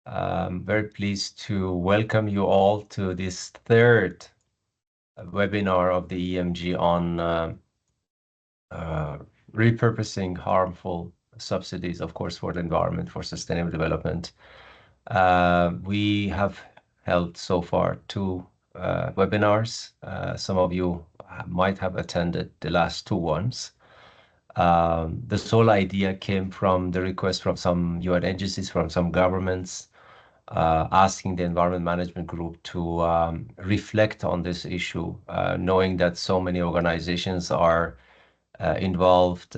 I'm very pleased to welcome you all to this third webinar of the EMG on repurposing harmful subsidies, of course, for the environment, for sustainable development. We have held so far two webinars. Some of you might have attended the last two ones. This whole idea came from the request from some UN agencies, from some governments, asking the Environment Management Group to reflect on this issue, knowing that so many organizations are involved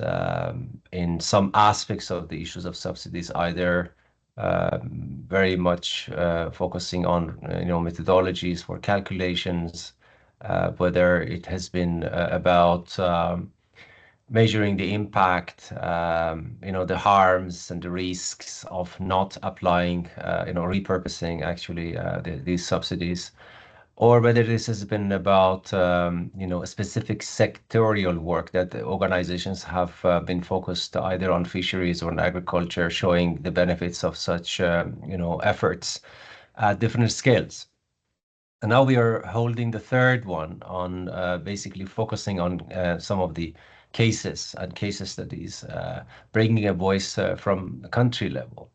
in some aspects of the issues of subsidies, either very much focusing on methodologies for calculations, whether it has been about measuring the impact, the harms and the risks of not applying, repurposing actually these subsidies, or whether this has been about, a specific sectorial work that the organizations have been focused either on fisheries or on agriculture, showing the benefits of such, efforts at different scales. And now we are holding the third one on basically focusing on some of the cases and case studies, bringing a voice from the country level,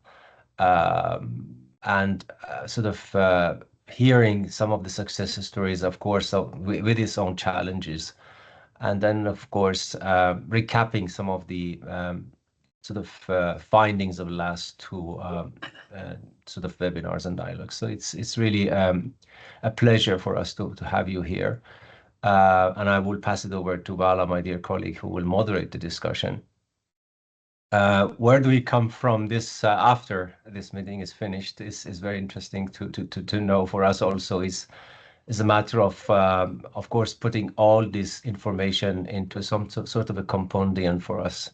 and sort of hearing some of the success stories, of course, with its own challenges. And then, of course, recapping some of the sort of findings of the last two sort of webinars and dialogues. So it's really a pleasure for us to have you here. And I will pass it over to Vala, my dear colleague, who will moderate the discussion. Where do we come from this after this meeting is finished is very interesting to know for us also is a matter of course, putting all this information into some sort of a compendium for us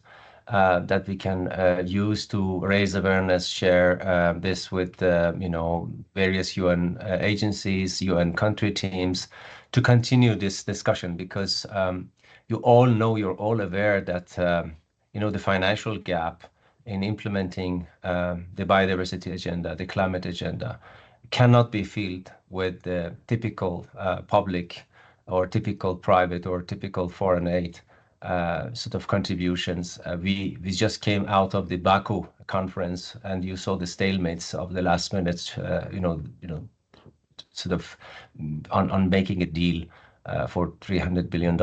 that we can use to raise awareness, share this with various UN agencies, UN country teams, to continue this discussion, because you all know, you're all aware that the financial gap in implementing the biodiversity agenda, the climate agenda, cannot be filled with the typical public or typical private or typical foreign aid sort of contributions. We just came out of the Baku conference, and you saw the stalemates of the last minute, sort of on making a deal for $300 billion.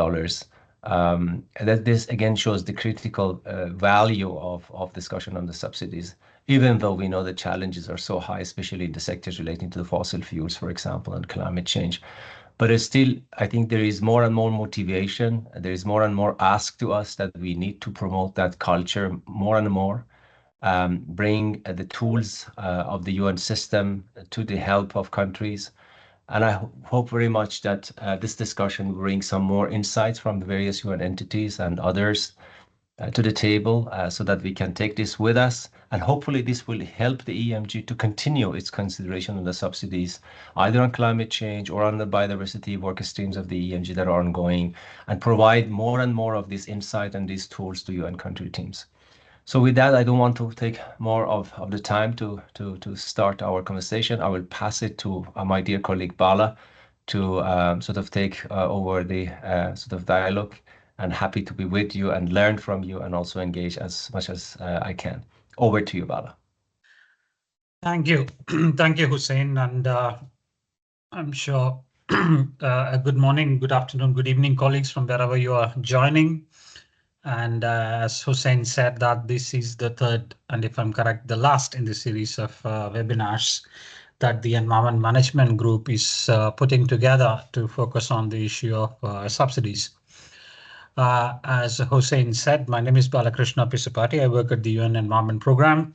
That this again shows the critical value of discussion on the subsidies, even though we know the challenges are so high, especially in the sectors relating to the fossil fuels, for example, and climate change. But it's still, I think there is more and more motivation. There is more and more ask to us that we need to promote that culture more and more, bring the tools of the UN system to the help of countries. And I hope very much that this discussion will bring some more insights from the various UN entities and others to the table, so that we can take this with us. And hopefully this will help the EMG to continue its consideration on the subsidies, either on climate change or on the biodiversity work streams of the EMG that are ongoing, and provide more and more of this insight and these tools to UN country teams. So with that, I don't want to take more of the time to start our conversation. I will pass it to my dear colleague Bala to sort of take over the sort of dialogue, and happy to be with you and learn from you and also engage as much as I can. Over to you, Bala. Thank you. Thank you, Hussein. And I'm sure good morning, good afternoon, good evening, colleagues from wherever you are joining. And as Hussein said, that this is the third, and if I'm correct, the last in the series of webinars that the Environment Management Group is putting together to focus on the issue of subsidies. As Hussein said, my name is Balakrishna Pisapati. I work at the UN Environment Program.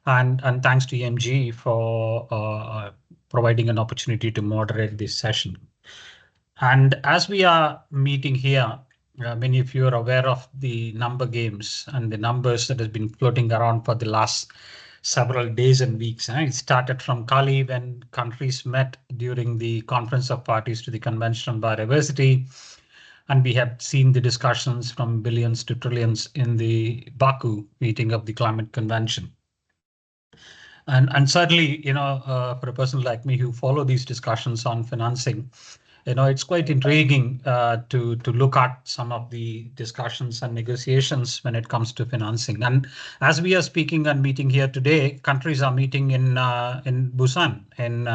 and thanks to EMG for providing an opportunity to moderate this session. And as we are meeting here, many of you are aware of the number games and the numbers that has been floating around for the last several days and weeks. It started from Kali, when countries met during the Conference of Parties to the Convention on Biodiversity. And we have seen the discussions from billions to trillions in the Baku meeting of the Climate Convention. And certainly, for a person like me who follow these discussions on financing, it's quite intriguing to look at some of the discussions and negotiations when it comes to financing. And as we are speaking and meeting here today, countries are meeting in Busan in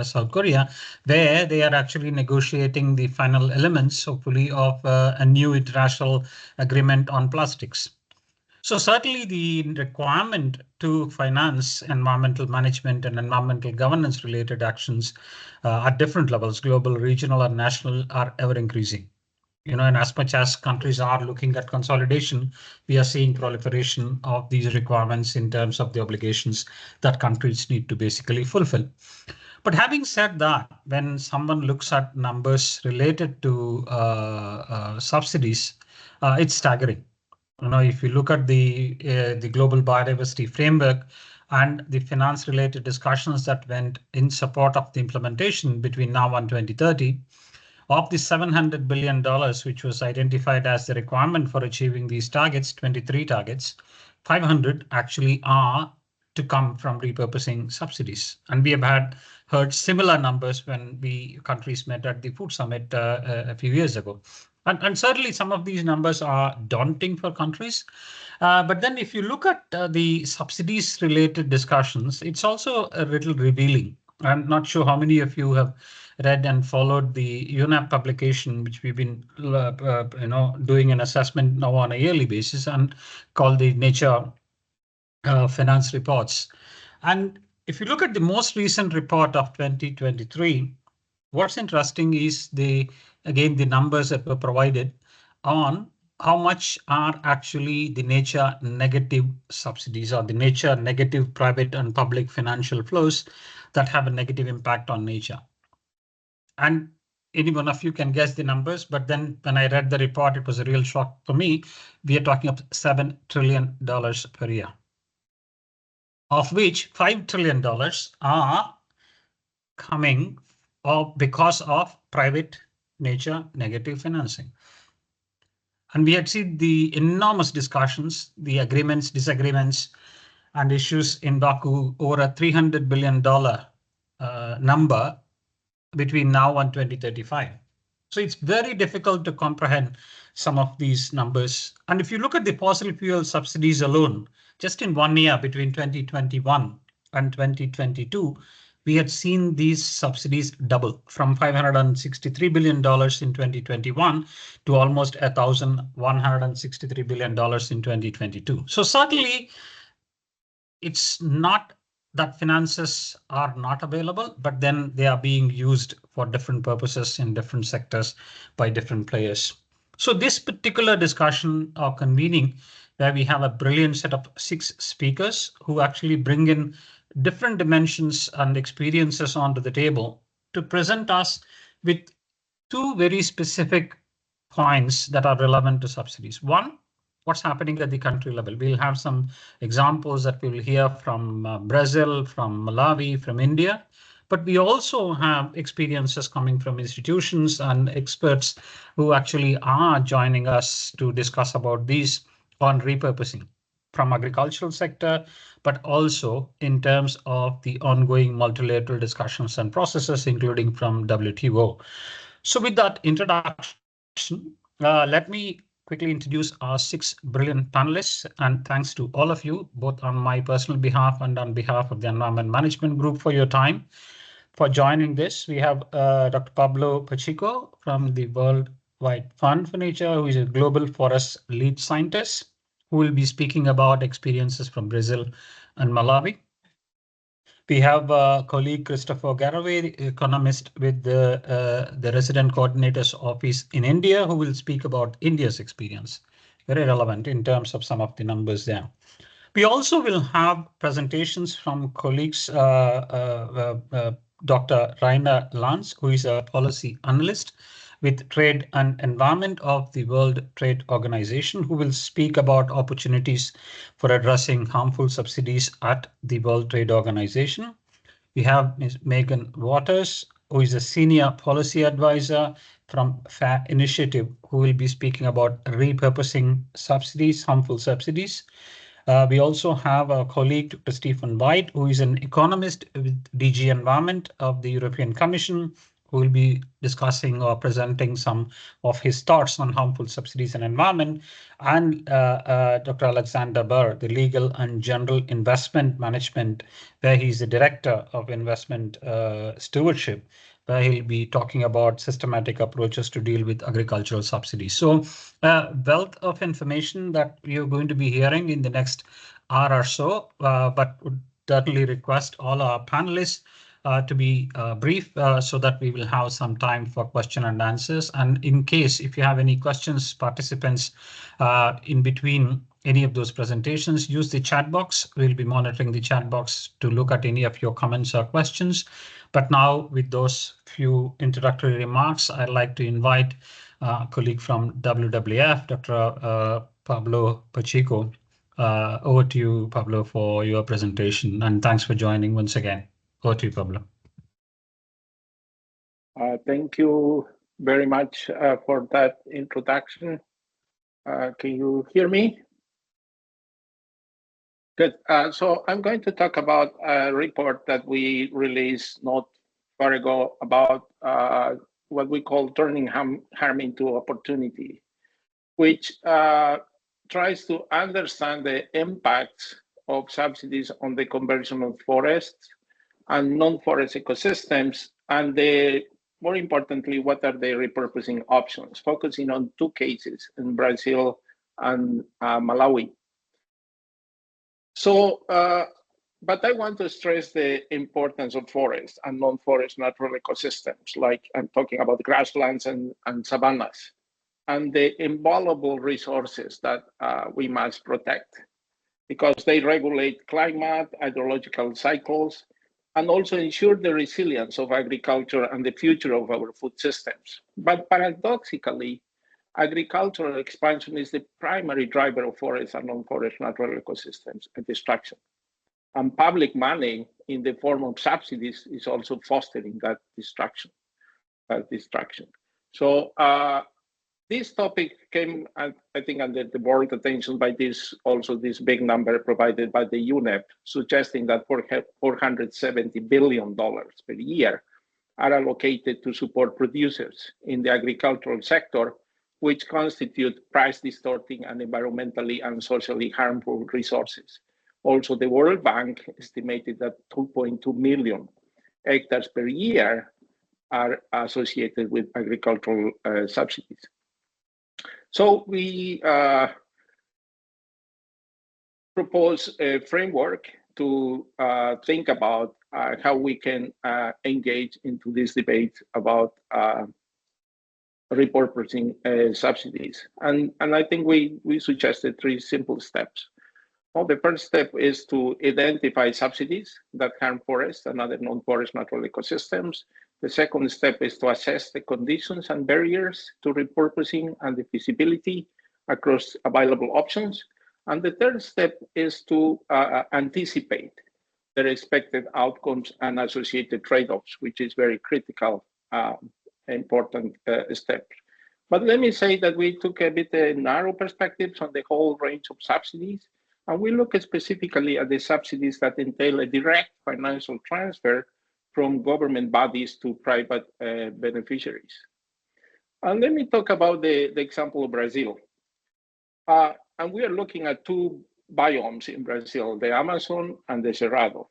South Korea, where they are actually negotiating the final elements, hopefully, of a new international agreement on plastics. So certainly the requirement to finance environmental management and environmental governance related actions at different levels, global, regional, and national, are ever increasing. And as much as countries are looking at consolidation, we are seeing proliferation of these requirements in terms of the obligations that countries need to basically fulfill. But having said that, when someone looks at numbers related to subsidies, it's staggering. If you look at the global biodiversity framework and the finance-related discussions that went in support of the implementation between now and 2030, of the $700 billion, which was identified as the requirement for achieving these targets, 23 targets, 500 actually are to come from repurposing subsidies. And we have heard similar numbers when countries met at the Food Summit a few years ago. And certainly some of these numbers are daunting for countries. But then if you look at the subsidies related discussions, it's also a little revealing. I'm not sure how many of you have read and followed the UNEP publication, which we've been doing an assessment now on a yearly basis and called the Nature Finance Reports. And if you look at the most recent report of 2023, what's interesting is the numbers that were provided on how much are actually the nature negative subsidies or the nature negative private and public financial flows that have a negative impact on nature. And any one of you can guess the numbers, but then when I read the report, it was a real shock for me. We are talking of $7 trillion per year, of which $5 trillion are coming because of private nature negative financing. And we had seen the enormous discussions, the agreements, disagreements, and issues in Baku over a $300 billion number between now and 2035. So it's very difficult to comprehend some of these numbers. And if you look at the fossil fuel subsidies alone, just in 1 year between 2021 and 2022, we had seen these subsidies double from $563 billion in 2021 to almost $1,163 billion in 2022. So certainly it's not that finances are not available, but then they are being used for different purposes in different sectors by different players. So this particular discussion or convening, where we have a brilliant set of 6 speakers who actually bring in different dimensions and experiences onto the table to present us with 2 very specific points that are relevant to subsidies. One, what's happening at the country level. We'll have some examples that we'll hear from Brazil, from Malawi, from India, but we also have experiences coming from institutions and experts who actually are joining us to discuss about these on repurposing from agricultural sector, but also in terms of the ongoing multilateral discussions and processes, including from WTO. So with that introduction, let me quickly introduce our 6 brilliant panelists, and thanks to all of you, both on my personal behalf and on behalf of the Environment Management Group for your time. For joining this, we have Dr. Pablo Pacheco from the Worldwide Fund for Nature, who is a global forest lead scientist, who will be speaking about experiences from Brazil and Malawi. We have colleague Christopher Garraway, economist with the Resident Coordinator's Office in India, who will speak about India's experience. Very relevant in terms of some of the numbers there. We also will have presentations from colleagues, Dr. Rainer Lanz, who is a policy analyst with Trade and Environment of the World Trade Organization, who will speak about opportunities for addressing harmful subsidies at the World Trade Organization. We have Ms. Megan Waters, who is a senior policy advisor from Fairr Initiative, who will be speaking about repurposing subsidies, harmful subsidies. We also have a colleague, Dr. Stephen White, who is an economist with DG Environment of the European Commission, who will be discussing or presenting some of his thoughts on harmful subsidies and environment, and Dr. Alexander Burr, the Legal and General Investment Management, where he's the Director of Investment Stewardship, where he'll be talking about systematic approaches to deal with agricultural subsidies. So wealth of information that you're going to be hearing in the next hour or so, but would certainly request all our panelists to be brief so that we will have some time for question and answers. And in case if you have any questions, participants, in between any of those presentations, use the chat box. We'll be monitoring the chat box to look at any of your comments or questions. But now, with those few introductory remarks, I'd like to invite a colleague from WWF, Dr. Pablo Pacheco. Over to you, Pablo, for your presentation, and thanks for joining once again. Over to you, Pablo. Thank you very much for that introduction. Can you hear me? Good. So I'm going to talk about a report that we released not far ago about what we call turning harm into opportunity, which tries to understand the impacts of subsidies on the conversion of forests and non-forest ecosystems, and more importantly, what are the repurposing options, focusing on two cases in Brazil and Malawi. So, but I want to stress the importance of forests and non-forest natural ecosystems, like I'm talking about grasslands and savannas, and the invaluable resources that we must protect, because they regulate climate, hydrological cycles, and also ensure the resilience of agriculture and the future of our food systems. But paradoxically, agricultural expansion is the primary driver of forest and non-forest natural ecosystems and destruction. And public money in the form of subsidies is also fostering that destruction. So this topic came, I think, under the world attention by this big number provided by the UNEP, suggesting that $470 billion per year are allocated to support producers in the agricultural sector, which constitute price distorting and environmentally and socially harmful resources. Also, the World Bank estimated that 2.2 million hectares per year are associated with agricultural subsidies. So we propose a framework to think about how we can engage into this debate about repurposing subsidies. And I think we suggested three simple steps. Well, the first step is to identify subsidies that harm forests and other non-forest natural ecosystems. The second step is to assess the conditions and barriers to repurposing and the feasibility across available options. And the third step is to anticipate the expected outcomes and associated trade-offs, which is very critical, important step. But let me say that we took a bit narrow perspectives on the whole range of subsidies, and we look specifically at the subsidies that entail a direct financial transfer from government bodies to private beneficiaries. And let me talk about the example of Brazil. And we are looking at two biomes in Brazil, the Amazon and the Cerrado.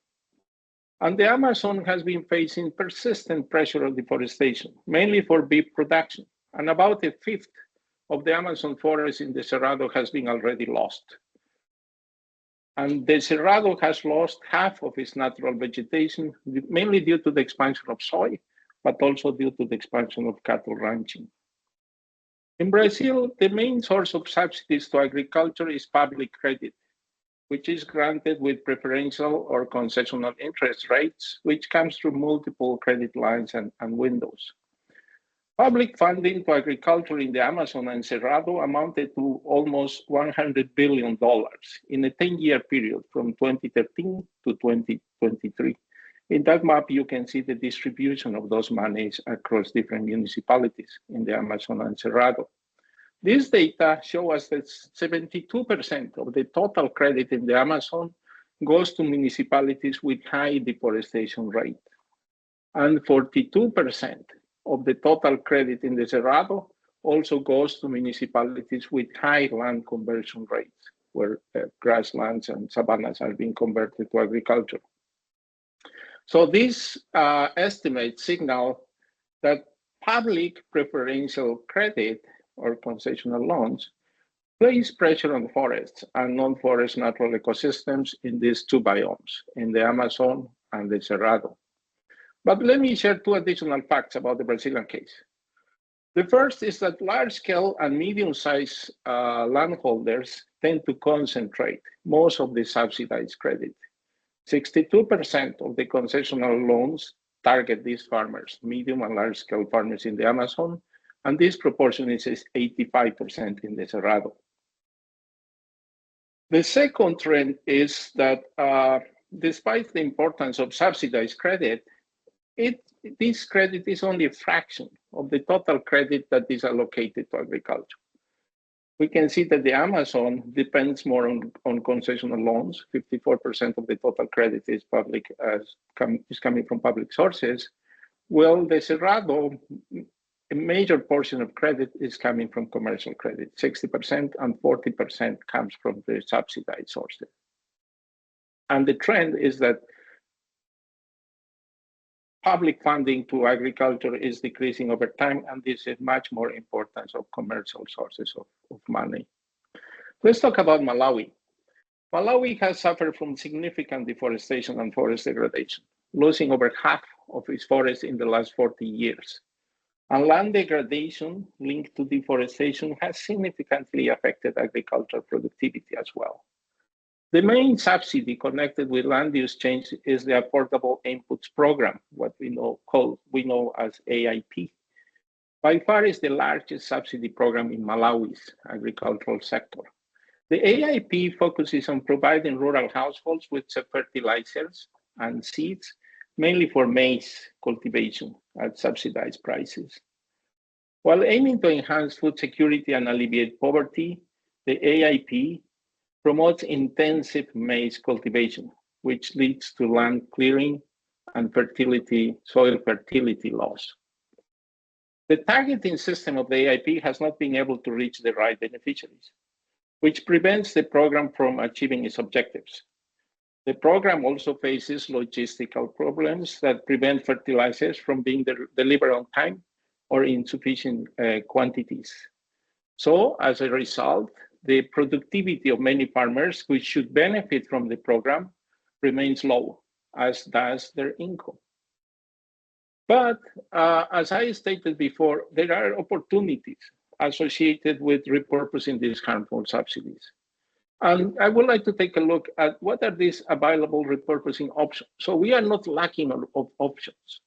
And the Amazon has been facing persistent pressure of deforestation, mainly for beef production. And about a fifth of the Amazon forest in the Cerrado has been already lost. And the Cerrado has lost half of its natural vegetation, mainly due to the expansion of soy, but also due to the expansion of cattle ranching. In Brazil, the main source of subsidies to agriculture is public credit, which is granted with preferential or concessional interest rates, which comes through multiple credit lines and windows. Public funding to agriculture in the Amazon and Cerrado amounted to almost $100 billion in a 10-year period from 2013 to 2023. In that map, you can see the distribution of those monies across different municipalities in the Amazon and Cerrado. This data show us that 72% of the total credit in the Amazon goes to municipalities with high deforestation rate. And 42% of the total credit in the Cerrado also goes to municipalities with high land conversion rates, where grasslands and savannas are being converted to agriculture. So these estimates signal that public preferential credit or concessional loans place pressure on forests and non-forest natural ecosystems in these two biomes, in the Amazon and the Cerrado. But let me share two additional facts about the Brazilian case. The first is that large-scale and medium-sized landholders tend to concentrate most of the subsidized credit. 62% of the concessional loans target these farmers, medium and large-scale farmers in the Amazon, and this proportion is 85% in the Cerrado. The second trend is that despite the importance of subsidized credit, this credit is only a fraction of the total credit that is allocated to agriculture. We can see that the Amazon depends more on concessional loans. 54% of the total credit is coming from public sources. Well, the Cerrado, a major portion of credit is coming from commercial credit. 60% and 40% comes from the subsidized sources. And the trend is that public funding to agriculture is decreasing over time, and this is much more importance of commercial sources of money. Let's talk about Malawi. Malawi has suffered from significant deforestation and forest degradation, losing over half of its forests in the last 40 years. And land degradation linked to deforestation has significantly affected agricultural productivity as well. The main subsidy connected with land use change is the Affordable Inputs Program, what we know as AIP. By far is the largest subsidy program in Malawi's agricultural sector. The AIP focuses on providing rural households with fertilizers and seeds, mainly for maize cultivation at subsidized prices. While aiming to enhance food security and alleviate poverty, the AIP promotes intensive maize cultivation, which leads to land clearing and soil fertility loss. The targeting system of the AIP has not been able to reach the right beneficiaries, which prevents the program from achieving its objectives. The program also faces logistical problems that prevent fertilizers from being delivered on time or in sufficient quantities. So as a result, the productivity of many farmers who should benefit from the program remains low, as does their income. But as I stated before, there are opportunities associated with repurposing these harmful subsidies. And I would like to take a look at what are these available repurposing options. So we are not lacking of options.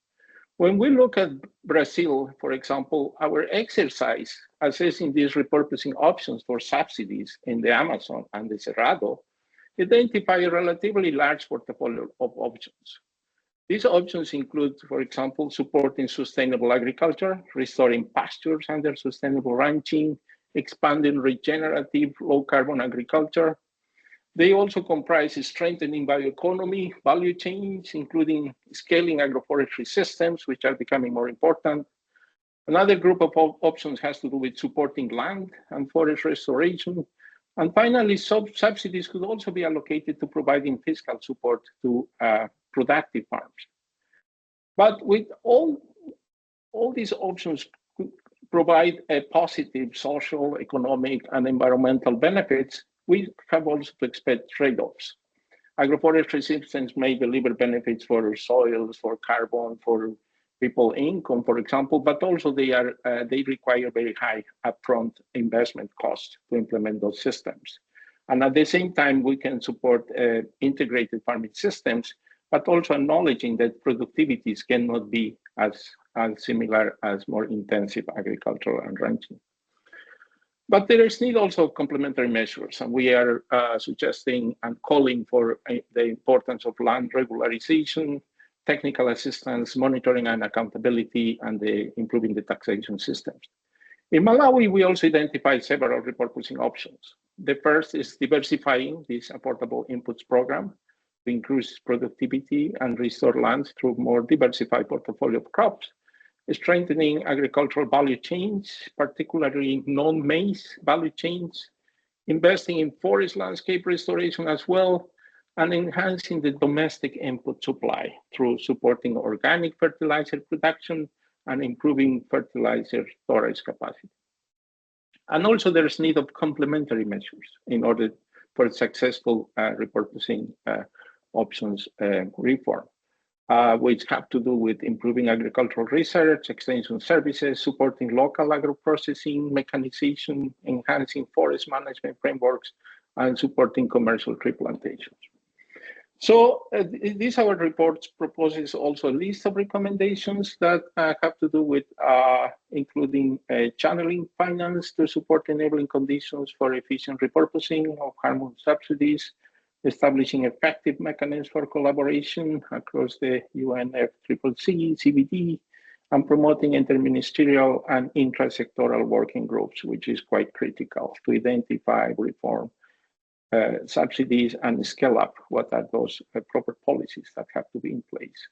When we look at Brazil, for example, our exercise assessing these repurposing options for subsidies in the Amazon and the Cerrado identify a relatively large portfolio of options. These options include, for example, supporting sustainable agriculture, restoring pastures under sustainable ranching, expanding regenerative low-carbon agriculture. They also comprise strengthening bioeconomy, value chains, including scaling agroforestry systems, which are becoming more important. Another group of options has to do with supporting land and forest restoration. And finally, subsidies could also be allocated to providing fiscal support to productive farms. But with all these options could provide a positive social, economic, and environmental benefits, we have also to expect trade-offs. Agroforestry systems may deliver benefits for soils, for carbon, for people income, for example, but also they require very high upfront investment costs to implement those systems. And at the same time, we can support integrated farming systems, but also acknowledging that productivities cannot be as similar as more intensive agricultural and ranching. But there is need also complementary measures, and we are suggesting and calling for the importance of land regularization, technical assistance, monitoring and accountability, and improving the taxation systems. In Malawi, we also identified several repurposing options. The first is diversifying this affordable inputs program to increase productivity and restore lands through more diversified portfolio of crops, strengthening agricultural value chains, particularly non-maize value chains, investing in forest landscape restoration as well, and enhancing the domestic input supply through supporting organic fertilizer production and improving fertilizer storage capacity. And also there's need of complementary measures in order for successful repurposing options reform, which have to do with improving agricultural research, extension services, supporting local agro-processing, mechanization, enhancing forest management frameworks, and supporting commercial tree plantations. So this our report proposes also a list of recommendations that have to do with including channeling finance to support enabling conditions for efficient repurposing of harmful subsidies, establishing effective mechanisms for collaboration across the UNEP CBD, and promoting interministerial and intra-sectoral working groups, which is quite critical to identify, reform subsidies and scale up what are those proper policies that have to be in place.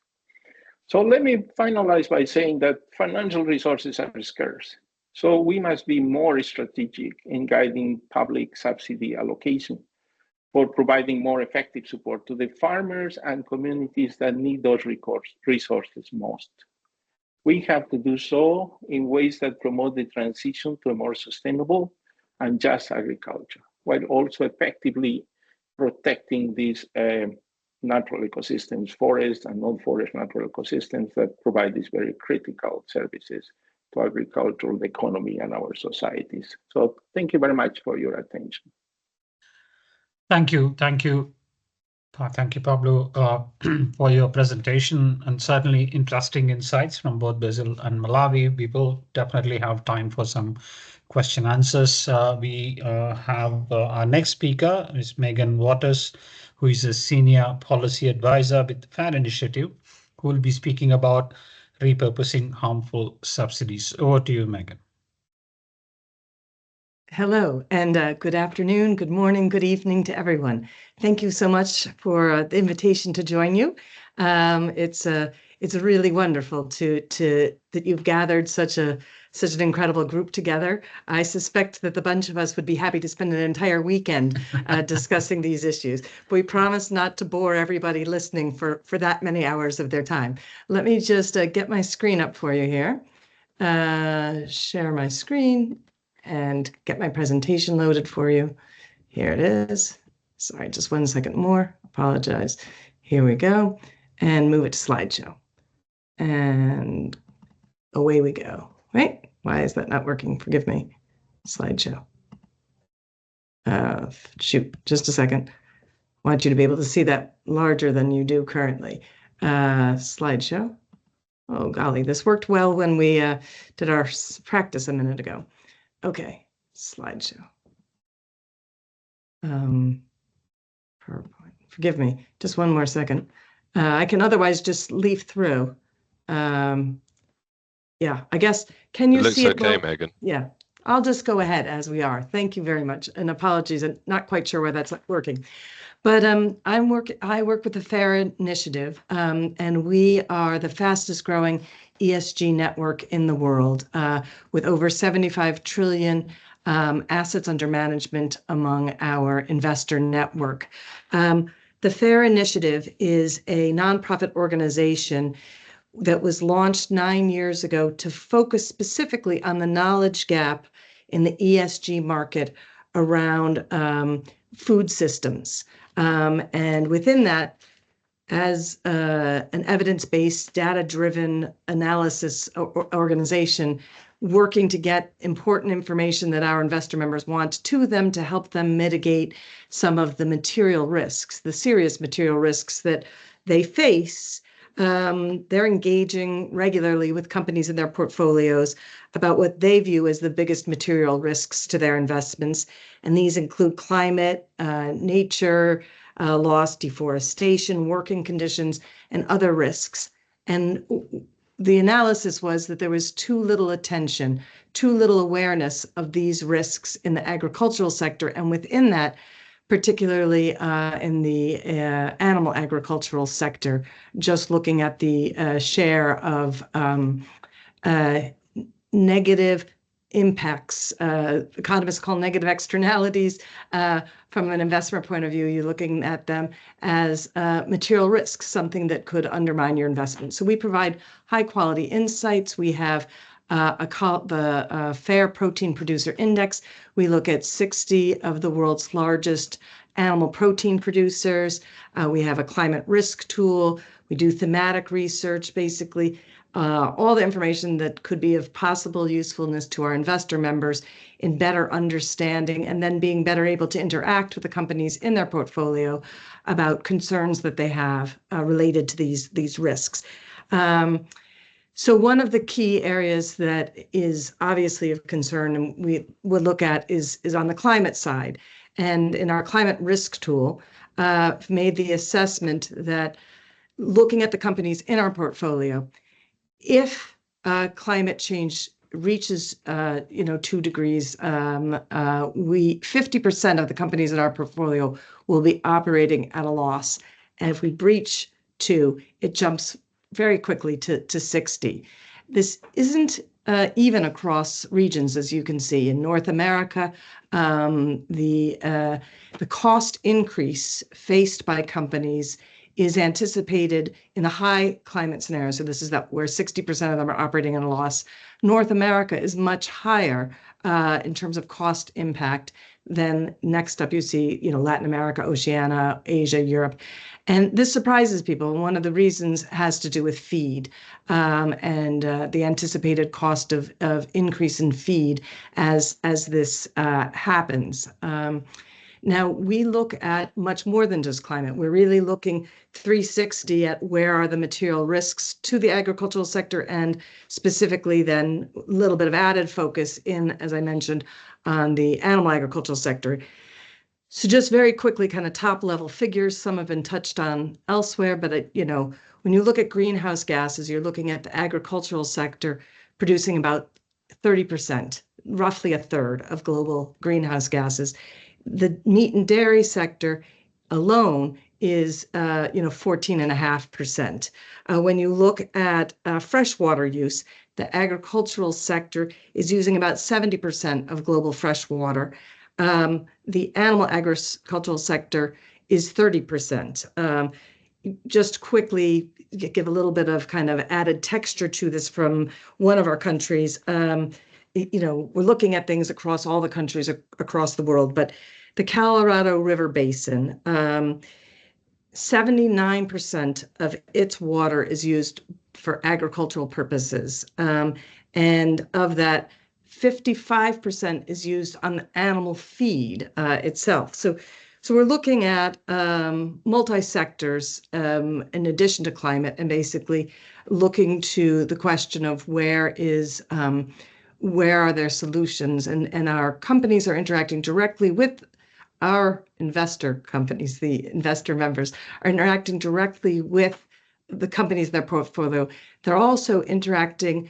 So let me finalize by saying that financial resources are scarce. So we must be more strategic in guiding public subsidy allocation for providing more effective support to the farmers and communities that need those resources most. We have to do so in ways that promote the transition to a more sustainable and just agriculture, while also effectively protecting these natural ecosystems, forest and non-forest natural ecosystems that provide these very critical services to agricultural economy and our societies. So thank you very much for your attention. Thank you, Pablo, for your presentation, and certainly interesting insights from both Brazil and Malawi. We will definitely have time for some question answers. We have our next speaker is Megan Waters, who is a senior policy advisor with the Fairr Initiative, who will be speaking about repurposing harmful subsidies. Over to you, Megan. Hello, and good afternoon, good morning, good evening to everyone. Thank you so much for the invitation to join you. It's really wonderful that you've gathered such an incredible group together. I suspect that the bunch of us would be happy to spend an entire weekend discussing these issues. But we promise not to bore everybody listening for that many hours of their time. Let me just get my screen up for you here. Share my screen and get my presentation loaded for you. Here it is. Sorry, just 1 second more. Apologize. Here we go. And move it to slideshow. And away we go. Wait, why is that not working? Forgive me. Slideshow. Shoot, just a second. I want you to be able to see that larger than you do currently. Slideshow. Oh, golly, this worked well when we did our practice a minute ago. Okay, slideshow. PowerPoint. Forgive me, just 1 more second. I can otherwise just leaf through. Yeah, I guess, can you see it? Looks okay, Megan. Yeah, I'll just go ahead as we are. Thank you very much, and apologies, I'm not quite sure why that's not working. But I work with the Fairr Initiative, and we are the fastest growing ESG network in the world, with over 75 trillion assets under management among our investor network. The Fairr Initiative is a nonprofit organization that was launched 9 years ago to focus specifically on the knowledge gap in the ESG market around food systems. And within that, as an evidence-based, data-driven analysis organization, working to get important information that our investor members want to them to help them mitigate some of the material risks, the serious material risks that they face. They're engaging regularly with companies in their portfolios about what they view as the biggest material risks to their investments. And these include climate, nature, loss, deforestation, working conditions, and other risks. And the analysis was that there was too little attention, too little awareness of these risks in the agricultural sector, and within that, particularly in the animal agricultural sector, just looking at the share of negative impacts, economists call negative externalities. From an investment point of view, you're looking at them as material risks, something that could undermine your investment. So we provide high quality insights. We have the Fairr Protein Producer Index. We look at 60 of the world's largest animal protein producers. We have a climate risk tool. We do thematic research, basically. All the information that could be of possible usefulness to our investor members in better understanding and then being better able to interact with the companies in their portfolio about concerns that they have related to these risks. So one of the key areas that is obviously of concern and we would look at is on the climate side. And in our climate risk tool, made the assessment that looking at the companies in our portfolio, if climate change reaches 2 degrees, 50% of the companies in our portfolio will be operating at a loss. And if we breach 2, it jumps very quickly to 60. This isn't even across regions, as you can see. In North America, the cost increase faced by companies is anticipated in a high climate scenario. So this is where 60% of them are operating at a loss. North America is much higher in terms of cost impact than next up you see, Latin America, Oceania, Asia, Europe. And this surprises people. And one of the reasons has to do with feed and the anticipated cost of increase in feed as this happens. Now, we look at much more than just climate. We're really looking 360 at where are the material risks to the agricultural sector and specifically then a little bit of added focus in, as I mentioned, on the animal agricultural sector. So just very quickly, kind of top level figures, some have been touched on elsewhere, but when you look at greenhouse gases, you're looking at the agricultural sector producing about 30%, roughly a third of global greenhouse gases. The meat and dairy sector alone is 14.5%. When you look at freshwater use, the agricultural sector is using about 70% of global freshwater. The animal agricultural sector is 30%. Just quickly give a little bit of kind of added texture to this from one of our countries. We're looking at things across all the countries across the world, but the Colorado River Basin, 79% of its water is used for agricultural purposes. And of that, 55% is used on the animal feed itself. So we're looking at multi-sectors in addition to climate and basically looking to the question of where are their solutions, and our companies are interacting directly with our investor companies. The investor members are interacting directly with the companies in their portfolio. They're also interacting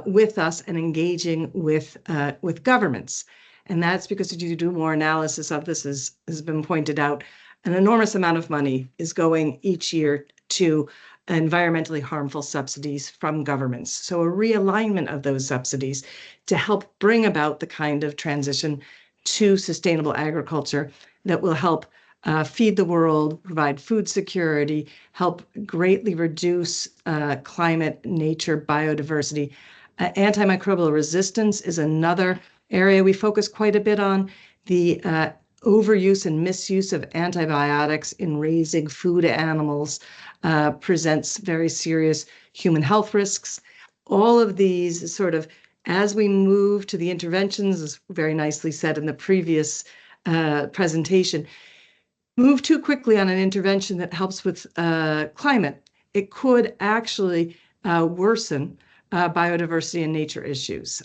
with us and engaging with governments. And that's because if you do more analysis of this, has been pointed out, an enormous amount of money is going each year to environmentally harmful subsidies from governments. So a realignment of those subsidies to help bring about the kind of transition to sustainable agriculture that will help feed the world, provide food security, help greatly reduce climate, nature, biodiversity. Antimicrobial resistance is another area we focus quite a bit on. The overuse and misuse of antibiotics in raising food animals presents very serious human health risks. All of these sort of, as we move to the interventions, as very nicely said in the previous presentation, move too quickly on an intervention that helps with climate, it could actually worsen biodiversity and nature issues.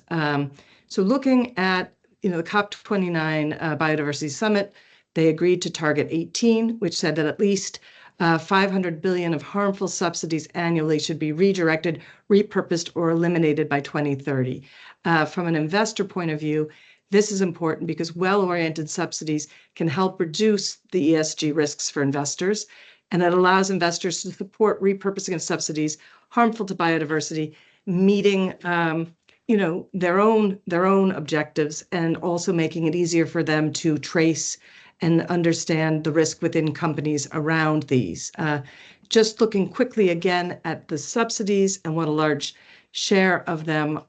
So looking at the COP29 Biodiversity Summit, they agreed to target 18, which said that at least 500 billion of harmful subsidies annually should be redirected, repurposed, or eliminated by 2030. From an investor point of view, this is important because well-oriented subsidies can help reduce the ESG risks for investors, and it allows investors to support repurposing of subsidies harmful to biodiversity, meeting their own objectives, and also making it easier for them to trace and understand the risk within companies around these. Just looking quickly again at the subsidies and what a large share of them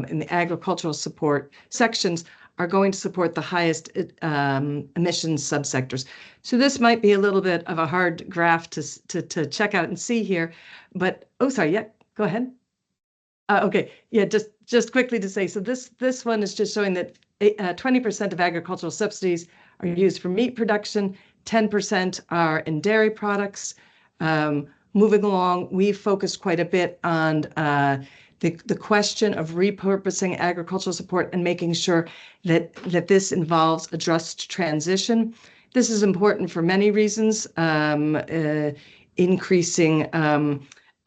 in the agricultural support sections are going to support the highest emissions subsectors. So this might be a little bit of a hard graph to check out and see here, but go ahead. Okay, yeah, just quickly to say, so this one is just showing that 20% of agricultural subsidies are used for meat production, 10% are in dairy products. Moving along, we've focused quite a bit on the question of repurposing agricultural support and making sure that this involves a just transition. This is important for many reasons, increasing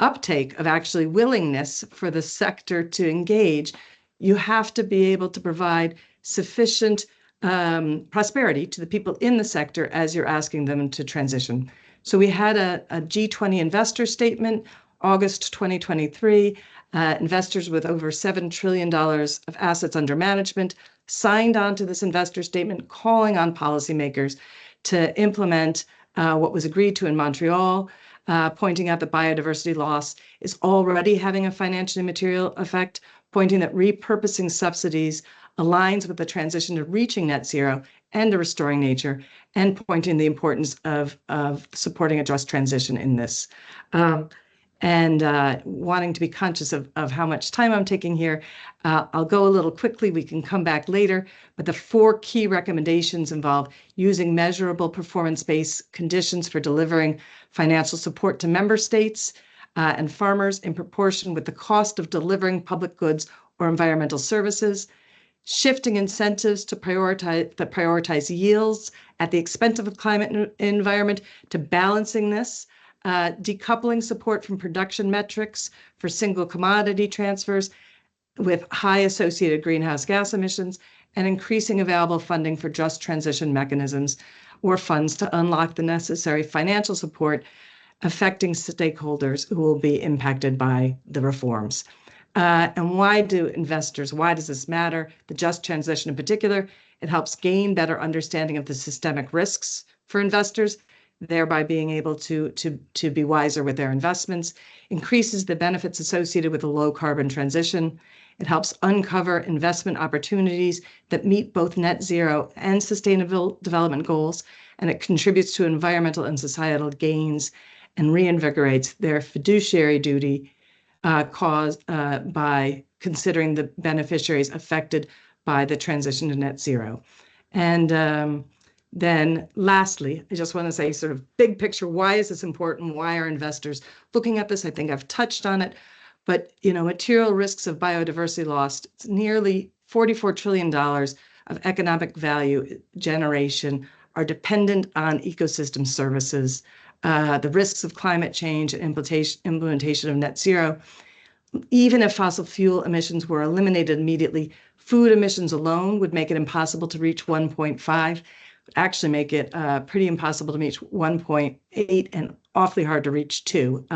uptake of actually willingness for the sector to engage. You have to be able to provide sufficient prosperity to the people in the sector as you're asking them to transition. So we had a G20 investor statement, August 2023. Investors with over $7 trillion of assets under management signed on to this investor statement, calling on policymakers to implement what was agreed to in Montreal, pointing out that biodiversity loss is already having a financially material effect, pointing that repurposing subsidies aligns with the transition to reaching net zero and to restoring nature, and pointing the importance of supporting a just transition in this. Wanting to be conscious of how much time I'm taking here, I'll go a little quickly. We can come back later, but the 4 key recommendations involve using measurable performance-based conditions for delivering financial support to member states and farmers in proportion with the cost of delivering public goods or environmental services, shifting incentives to prioritize yields at the expense of the climate and environment, to balancing this, decoupling support from production metrics for single commodity transfers with high associated greenhouse gas emissions, and increasing available funding for just transition mechanisms or funds to unlock the necessary financial support affecting stakeholders who will be impacted by the reforms. And why does this matter? The just transition in particular, it helps gain better understanding of the systemic risks for investors, thereby being able to be wiser with their investments, increases the benefits associated with a low carbon transition. It helps uncover investment opportunities that meet both net zero and sustainable development goals, and it contributes to environmental and societal gains and reinvigorates their fiduciary duty caused by considering the beneficiaries affected by the transition to net zero. And then lastly, I just want to say sort of big picture, why is this important? Why are investors looking at this? I think I've touched on it, but material risks of biodiversity loss, it's nearly $44 trillion of economic value generation are dependent on ecosystem services. The risks of climate change and implementation of net zero. Even if fossil fuel emissions were eliminated immediately, food emissions alone would make it impossible to reach 1.5, actually make it pretty impossible to reach 1.8 and awfully hard to reach 2.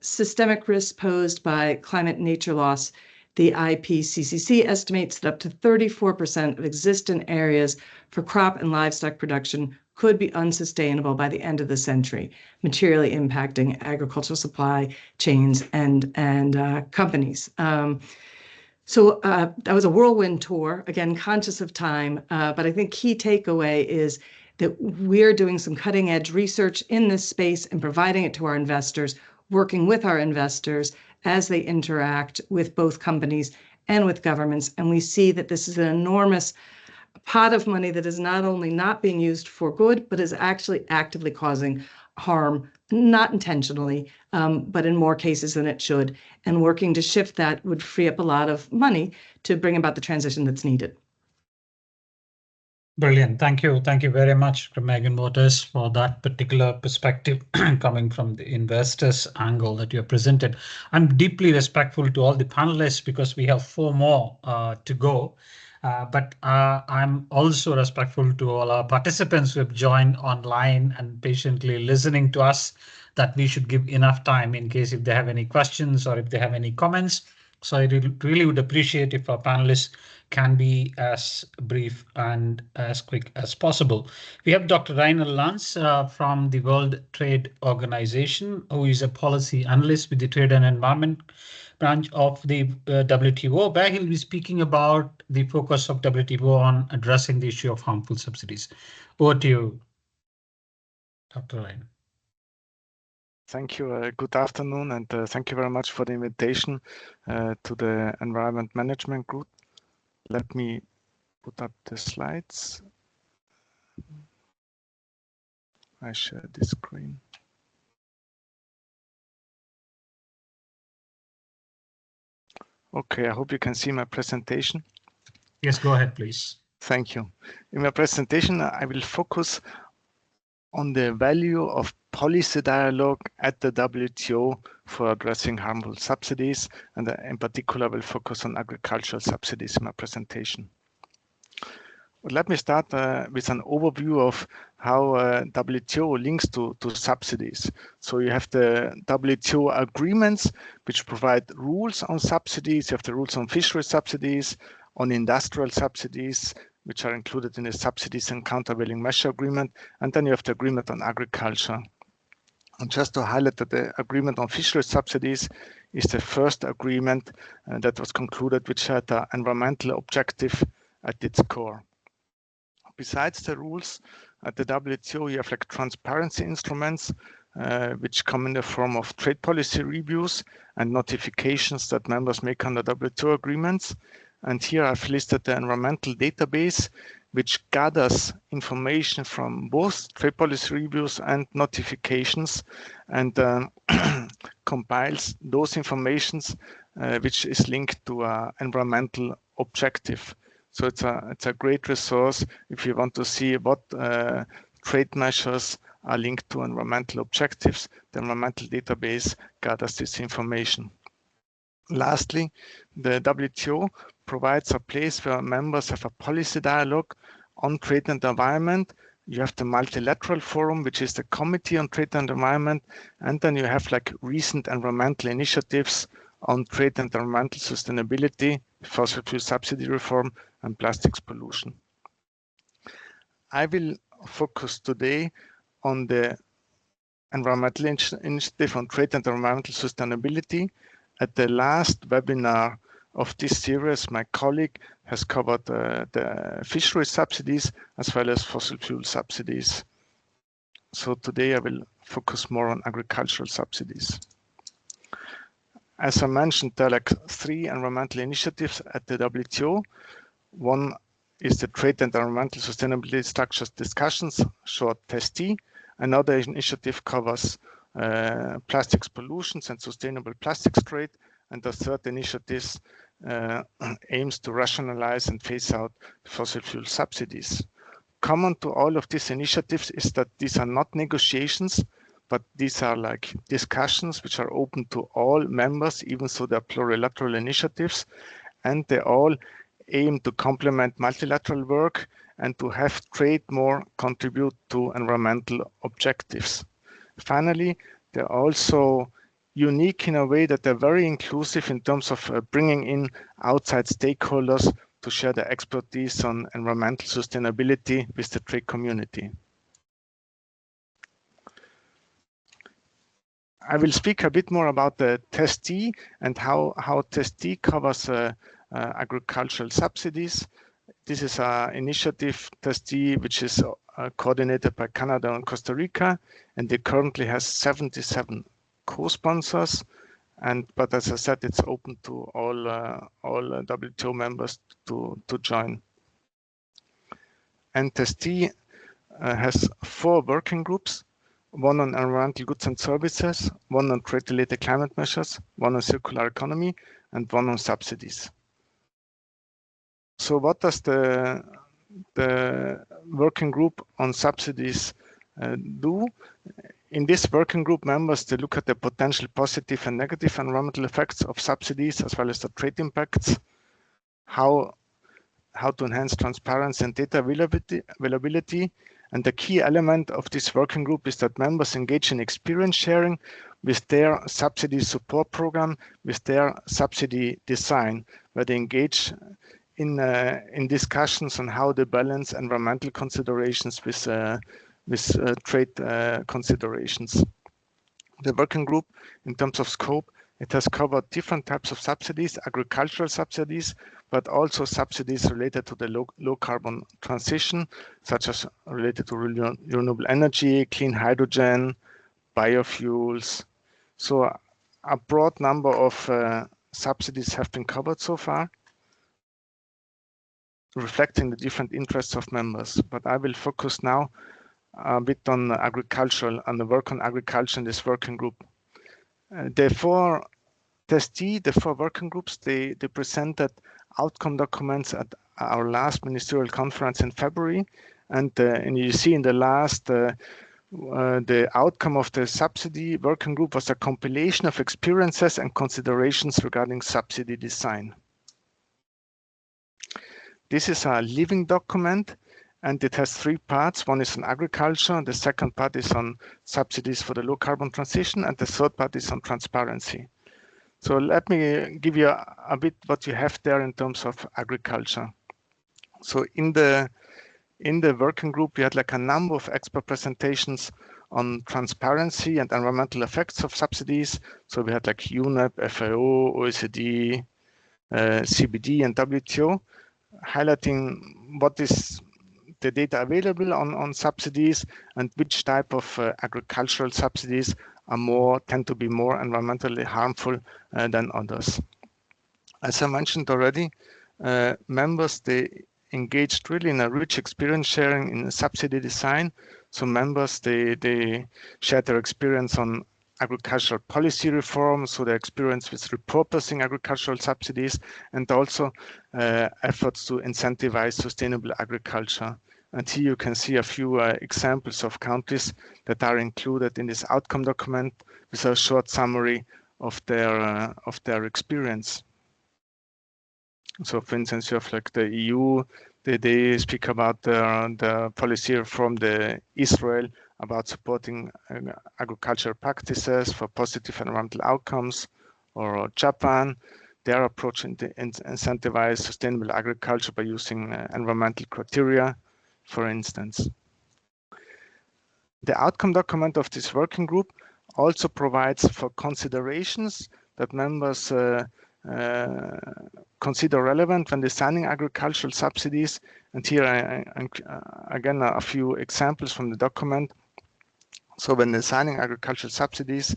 Systemic risks posed by climate and nature loss, the IPCC estimates that up to 34% of existing areas for crop and livestock production could be unsustainable by the end of the century, materially impacting agricultural supply chains and companies. So that was a whirlwind tour, again, conscious of time, but I think key takeaway is that we're doing some cutting edge research in this space and providing it to our investors, working with our investors as they interact with both companies and with governments. And we see that this is an enormous pot of money that is not only not being used for good, but is actually actively causing harm, not intentionally, but in more cases than it should. And working to shift that would free up a lot of money to bring about the transition that's needed. Brilliant. Thank you. Thank you very much, Megan Waters, for that particular perspective coming from the investors' angle that you have presented. I'm deeply respectful to all the panelists because we have 4 more to go. But I'm also respectful to all our participants who have joined online and patiently listening to us, that we should give enough time in case if they have any questions or if they have any comments. So I really would appreciate if our panelists can be as brief and as quick as possible. We have Dr. Rainer Lanz from the World Trade Organization, who is a policy analyst with the Trade and Environment branch of the WTO, where he'll be speaking about the focus of WTO on addressing the issue of harmful subsidies. Over to you, Dr. Rainer. Thank you. Good afternoon, and thank you very much for the invitation to the Environment Management Group. Let me put up the slides. I share the screen. Okay, I hope you can see my presentation. Yes, go ahead, please. Thank you. In my presentation, I will focus on the value of policy dialogue at the WTO for addressing harmful subsidies, and in particular, I will focus on agricultural subsidies in my presentation. But let me start with an overview of how WTO links to subsidies. So you have the WTO agreements, which provide rules on subsidies. You have the rules on fishery subsidies, on industrial subsidies, which are included in the subsidies and countervailing measure agreement. And then you have the agreement on agriculture. And just to highlight that the agreement on fishery subsidies is the first agreement that was concluded, which had an environmental objective at its core. Besides the rules at the WTO, you have like transparency instruments, which come in the form of trade policy reviews and notifications that members make under WTO agreements. And here I've listed the environmental database, which gathers information from both trade policy reviews and notifications, and compiles those informations which is linked to an environmental objective. So it's a great resource if you want to see what trade measures are linked to environmental objectives. The environmental database gathers this information. Lastly, the WTO provides a place where members have a policy dialogue on trade and environment. You have the multilateral forum, which is the Committee on Trade and Environment, and then you have like recent environmental initiatives on trade and environmental sustainability, fossil fuel subsidy reform, and plastics pollution. I will focus today on the environmental initiative on trade and environmental sustainability. At the last webinar of this series, my colleague has covered the fishery subsidies as well as fossil fuel subsidies. So today I will focus more on agricultural subsidies. As I mentioned, there are like 3 environmental initiatives at the WTO. One is the Trade and Environmental Sustainability Structures Discussions, short TEST. Another initiative covers plastics pollutions and sustainable plastics trade. And the third initiative aims to rationalize and phase out fossil fuel subsidies. Common to all of these initiatives is that these are not negotiations, but these are like discussions which are open to all members, even though they're plurilateral initiatives, and they all aim to complement multilateral work and to have trade more contribute to environmental objectives. Finally, they're also unique in a way that they're very inclusive in terms of bringing in outside stakeholders to share their expertise on environmental sustainability with the trade community. I will speak a bit more about the TEST and how TEST covers agricultural subsidies. This is an initiative, TEST, which is coordinated by Canada and Costa Rica, and it currently has 77 co-sponsors. But as I said, it's open to all WTO members to join. And TEST has 4 working groups. One on environmental goods and services, one on trade-related climate measures, one on circular economy, and one on subsidies. So what does the the working group on subsidies do. In this working group, members, they look at the potential positive and negative environmental effects of subsidies, as well as the trade impacts, how to enhance transparency and data availability. And the key element of this working group is that members engage in experience sharing with their subsidy support program, with their subsidy design, where they engage in discussions on how they balance environmental considerations with trade considerations. The working group, in terms of scope, it has covered different types of subsidies, agricultural subsidies, but also subsidies related to the low carbon transition, such as related to renewable energy, clean hydrogen, biofuels. So a broad number of subsidies have been covered so far, reflecting the different interests of members. But I will focus now a bit on agricultural and the work on agriculture in this working group. The four working groups, they presented outcome documents at our last ministerial conference in February. And you see in the last, the outcome of the subsidy working group was a compilation of experiences and considerations regarding subsidy design. This is a living document, and it has three parts. One is on agriculture, the second part is on subsidies for the low carbon transition, and the third part is on transparency. So let me give you a bit what you have there in terms of agriculture. So in the working group, we had like a number of expert presentations on transparency and environmental effects of subsidies. So we had like UNEP, FAO, OECD, CBD, and WTO, highlighting what is the data available on subsidies and which type of agricultural subsidies tend to be more environmentally harmful than others. As I mentioned already, members, they engaged really in a rich experience sharing in subsidy design. So members, they shared their experience on agricultural policy reform, so their experience with repurposing agricultural subsidies, and also efforts to incentivize sustainable agriculture. And here you can see a few examples of countries that are included in this outcome document with a short summary of their experience. So, for instance, you have like the EU. They speak about the policy from the Israel about supporting agricultural practices for positive environmental outcomes, or Japan. Their approach to incentivize sustainable agriculture by using environmental criteria, for instance. The outcome document of this working group also provides for considerations that members consider relevant when designing agricultural subsidies. And here, again, a few examples from the document. So when designing agricultural subsidies,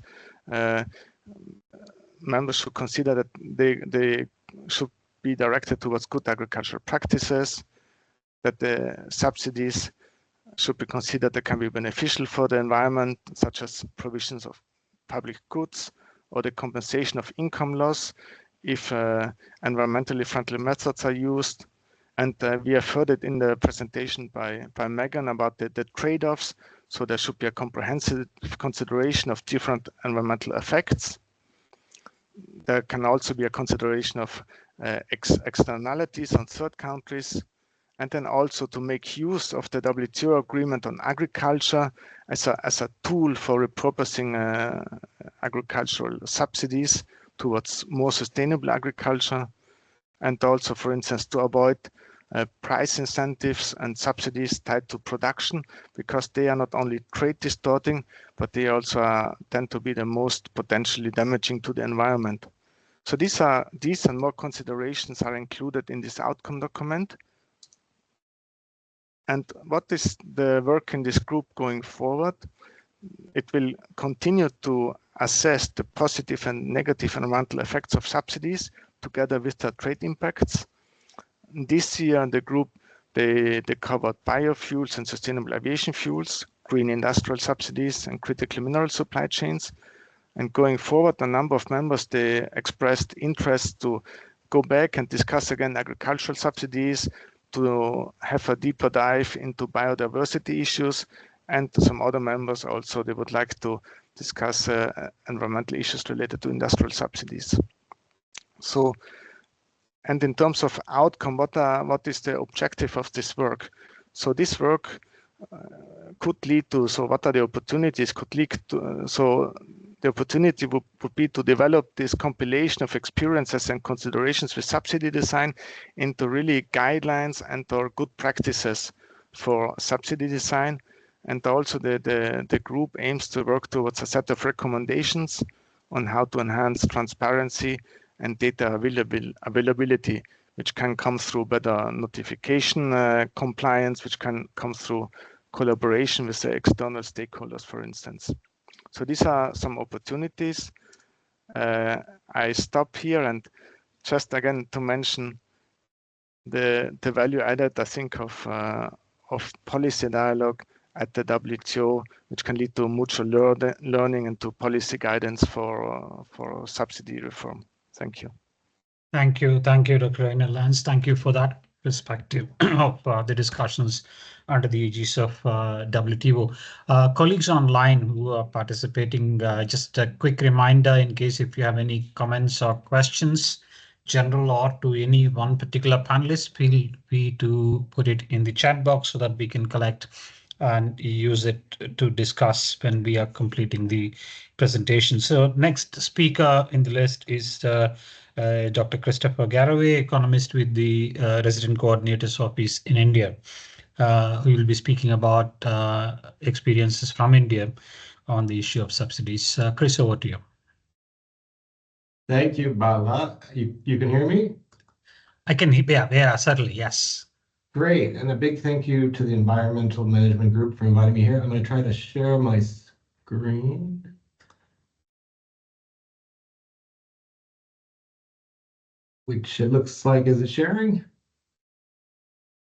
members should consider that they should be directed towards good agricultural practices, that the subsidies should be considered that can be beneficial for the environment, such as provisions of public goods or the compensation of income loss if environmentally friendly methods are used. And we have heard it in the presentation by Megan about the trade-offs. So there should be a comprehensive consideration of different environmental effects. There can also be a consideration of externalities on third countries, and then also to make use of the WTO agreement on agriculture as a tool for repurposing agricultural subsidies towards more sustainable agriculture, and also, for instance, to avoid price incentives and subsidies tied to production, because they are not only trade distorting, but they also tend to be the most potentially damaging to the environment. So these and more considerations are included in this outcome document. And what is the work in this group going forward? It will continue to assess the positive and negative environmental effects of subsidies together with the trade impacts. This year, the group, they covered biofuels and sustainable aviation fuels, green industrial subsidies, and critical mineral supply chains. And going forward, a number of members, they expressed interest to go back and discuss again agricultural subsidies, to have a deeper dive into biodiversity issues, and some other members also, they would like to discuss environmental issues related to industrial subsidies. So, and in terms of outcome, what is the objective of this work? So this work could lead to, so what are the opportunities, could lead to, so the opportunity would be to develop this compilation of experiences and considerations with subsidy design into really guidelines and or good practices for subsidy design. And also the group aims to work towards a set of recommendations on how to enhance transparency and data availability, which can come through better notification compliance, which can come through collaboration with the external stakeholders, for instance. So these are some opportunities. I stop here, and just again to mention the value added, I think, of policy dialogue at the WTO, which can lead to mutual learning and to policy guidance for subsidy reform. Thank you. Thank you, Dr. Rainer Lanz. Thank you for that perspective of the discussions under the aegis of WTO. Colleagues online who are participating, just a quick reminder in case if you have any comments or questions, general or to any one particular panelist, feel free to put it in the chat box so that we can collect and use it to discuss when we are completing the presentation. So next speaker in the list is Dr. Christopher Garraway, economist with the Resident Coordinator's Office in India, who will be speaking about experiences from India on the issue of subsidies. Chris, over to you. Thank you, Bala. You can hear me? I can, yeah, certainly, yes. Great, and a big thank you to the Environmental Management Group for inviting me here. I'm going to try to share my screen. Which it looks like, is it sharing?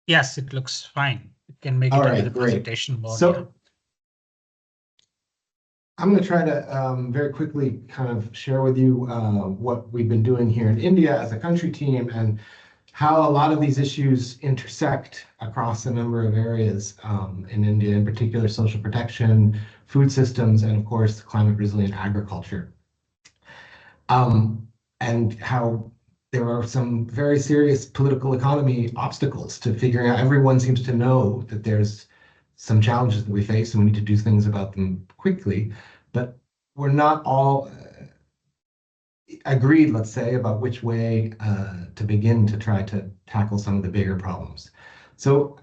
Yes, it looks fine. You can make it into the presentation mode. So, yeah. I'm going to try to very quickly kind of share with you what we've been doing here in India as a country team and how a lot of these issues intersect across a number of areas in India, in particular social protection, food systems, and of course, climate resilient agriculture. And how there are some very serious political economy obstacles to figuring out. Everyone seems to know that there's some challenges that we face and we need to do things about them quickly, but we're not all agreed, let's say, about which way to begin to try to tackle some of the bigger problems. So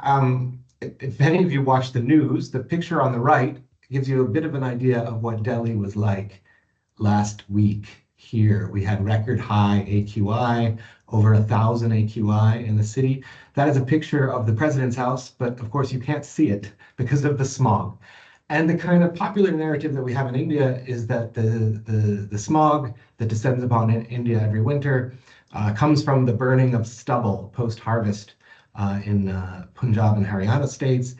if any of you watch the news, the picture on the right gives you a bit of an idea of what Delhi was like last week here. We had record high AQI, over 1,000 AQI in the city. That is a picture of the president's house, but of course you can't see it because of the smog. And the kind of popular narrative that we have in India is that the smog that descends upon India every winter comes from the burning of stubble post-harvest in Punjab and Haryana states.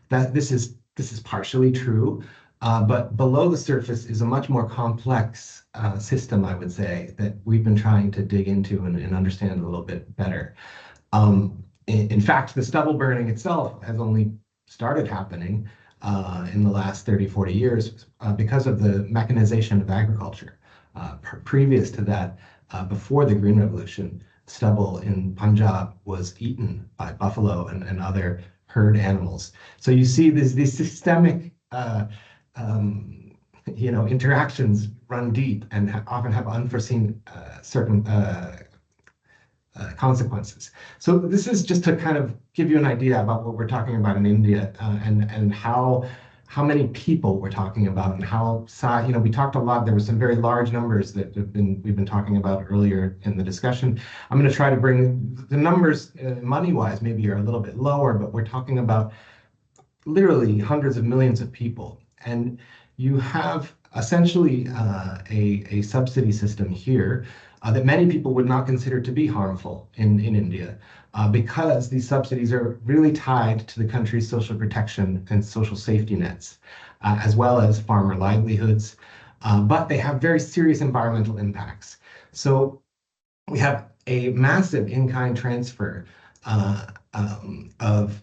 That this is partially true, but below the surface is a much more complex system, I would say, that we've been trying to dig into and understand a little bit better. In fact, the stubble burning itself has only started happening in the last 30, 40 years because of the mechanization of agriculture. Previous to that, before the Green Revolution, stubble in Punjab was eaten by buffalo and other herd animals. So you see these systemic interactions run deep and often have unforeseen consequences. So this is just to kind of give you an idea about what we're talking about in India and how many people we're talking about and how we talked a lot. There were some very large numbers that we've been talking about earlier in the discussion. I'm going to try to bring the numbers money-wise maybe are a little bit lower, but we're talking about literally hundreds of millions of people. And you have essentially a subsidy system here that many people would not consider to be harmful in India because these subsidies are really tied to the country's social protection and social safety nets, as well as farmer livelihoods, but they have very serious environmental impacts. So we have a massive in-kind transfer of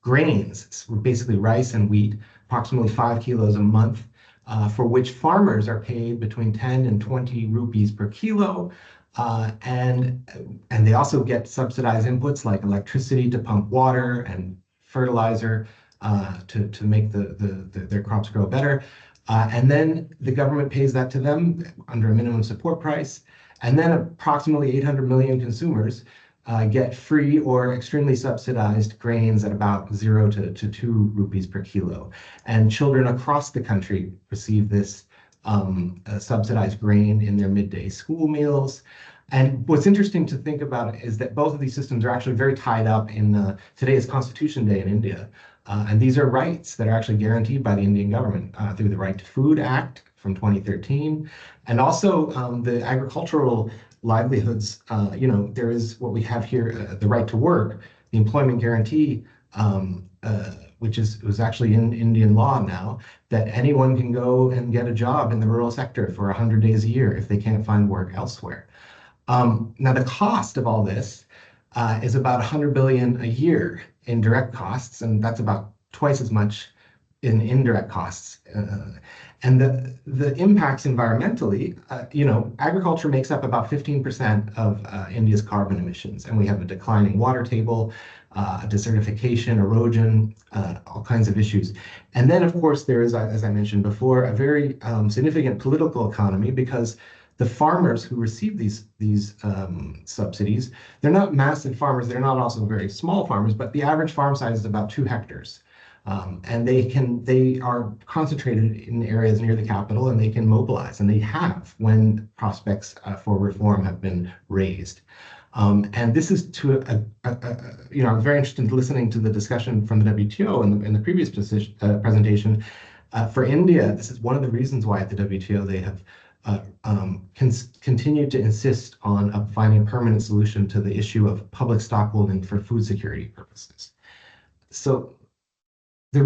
grains, basically rice and wheat, approximately 5 kilos a month, for which farmers are paid between 10 and 20 rupees per kilo. And they also get subsidized inputs like electricity to pump water and fertilizer to make their crops grow better. And then the government pays that to them under a minimum support price. And then approximately 800 million consumers get free or extremely subsidized grains at about 0 to 2 rupees per kilo. And children across the country receive this subsidized grain in their midday school meals. And what's interesting to think about is that both of these systems are actually very tied up in today is Constitution Day in India. And these are rights that are actually guaranteed by the Indian government through the Right to Food Act from 2013. And also the agricultural livelihoods, there is what we have here, the right to work, the employment guarantee, which was actually in Indian law now, that anyone can go and get a job in the rural sector for 100 days a year if they can't find work elsewhere. Now, the cost of all this is about 100 billion a year in direct costs, and that's about twice as much in indirect costs. And the impacts environmentally, agriculture makes up about 15% of India's carbon emissions, and we have a declining water table, desertification, erosion, all kinds of issues. And then, of course, there is, as I mentioned before, a very significant political economy, because the farmers who receive these subsidies, they're not massive farmers, they're not also very small farmers, but the average farm size is about 2 hectares. And they are concentrated in areas near the capital, and they can mobilize, and they have when prospects for reform have been raised. And this is I'm very interested in listening to the discussion from the WTO in the previous presentation. For India, this is one of the reasons why at the WTO they have continued to insist on finding a permanent solution to the issue of public stockholding for food security purposes. So the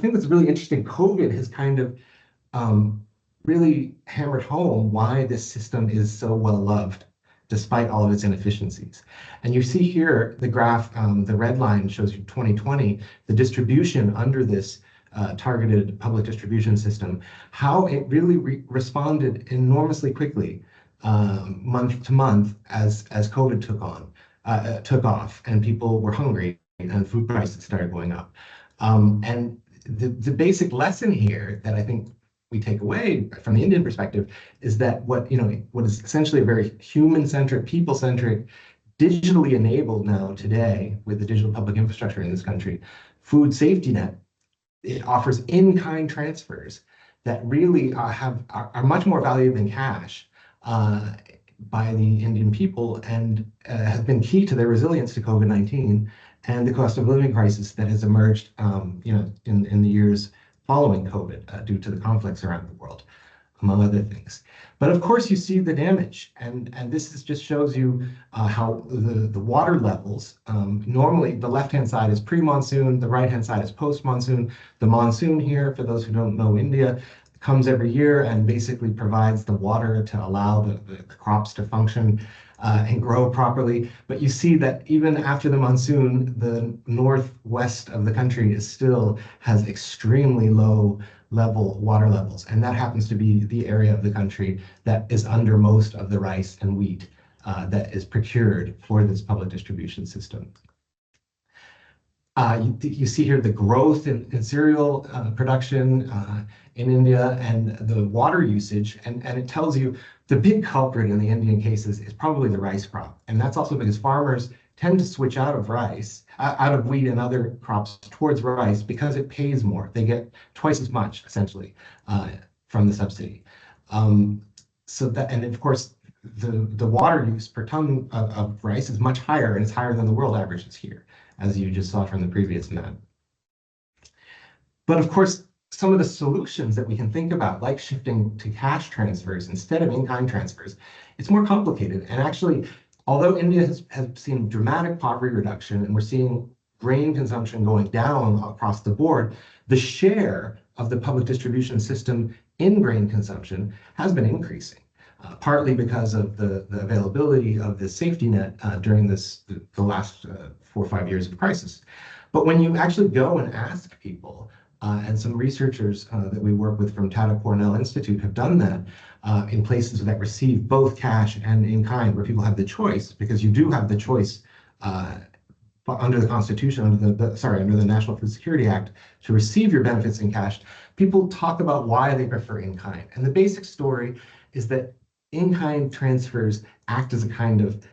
thing that's really interesting, COVID has kind of really hammered home why this system is so well loved, despite all of its inefficiencies. And you see here the graph, the red line shows you 2020, the distribution under this targeted public distribution system, how it really responded enormously quickly month to month as COVID took off and people were hungry and food prices started going up. And the basic lesson here that I think we take away from the Indian perspective is that what is essentially a very human-centric, people-centric, digitally enabled now today with the digital public infrastructure in this country, food safety net, it offers in-kind transfers that really are much more valuable than cash by the Indian people, and has been key to their resilience to COVID-19 and the cost of living crisis that has emerged in the years following COVID due to the conflicts around the world, among other things. But of course, you see the damage, and this just shows you how the water levels, normally the left-hand side is pre-monsoon, the right-hand side is post-monsoon. The monsoon here, for those who don't know India, comes every year and basically provides the water to allow the crops to function and grow properly. But you see that even after the monsoon, the northwest of the country still has extremely low water levels, and that happens to be the area of the country that is under most of the rice and wheat that is procured for this public distribution system. You see here the growth in cereal production in India and the water usage, and it tells you the big culprit in the Indian cases is probably the rice crop. And that's also because farmers tend to switch out of wheat and other crops towards rice because it pays more. They get twice as much, essentially, from the subsidy. And of course, the water use per ton of rice is much higher, and it's higher than the world averages here, as you just saw from the previous map. But of course, some of the solutions that we can think about, like shifting to cash transfers instead of in-kind transfers, it's more complicated. And actually, although India has seen dramatic poverty reduction, and we're seeing grain consumption going down across the board, the share of the public distribution system in grain consumption has been increasing. partly because of the availability of the safety net during the last 4 or 5 years of crisis. But when you actually go and ask people, and some researchers that we work with from Tata Cornell Institute have done that in places that receive both cash and in kind, where people have the choice, because you do have the choice under the Constitution, under the National Food Security Act, to receive your benefits in cash. People talk about why they prefer in kind, and the basic story is that in kind transfers act as a kind of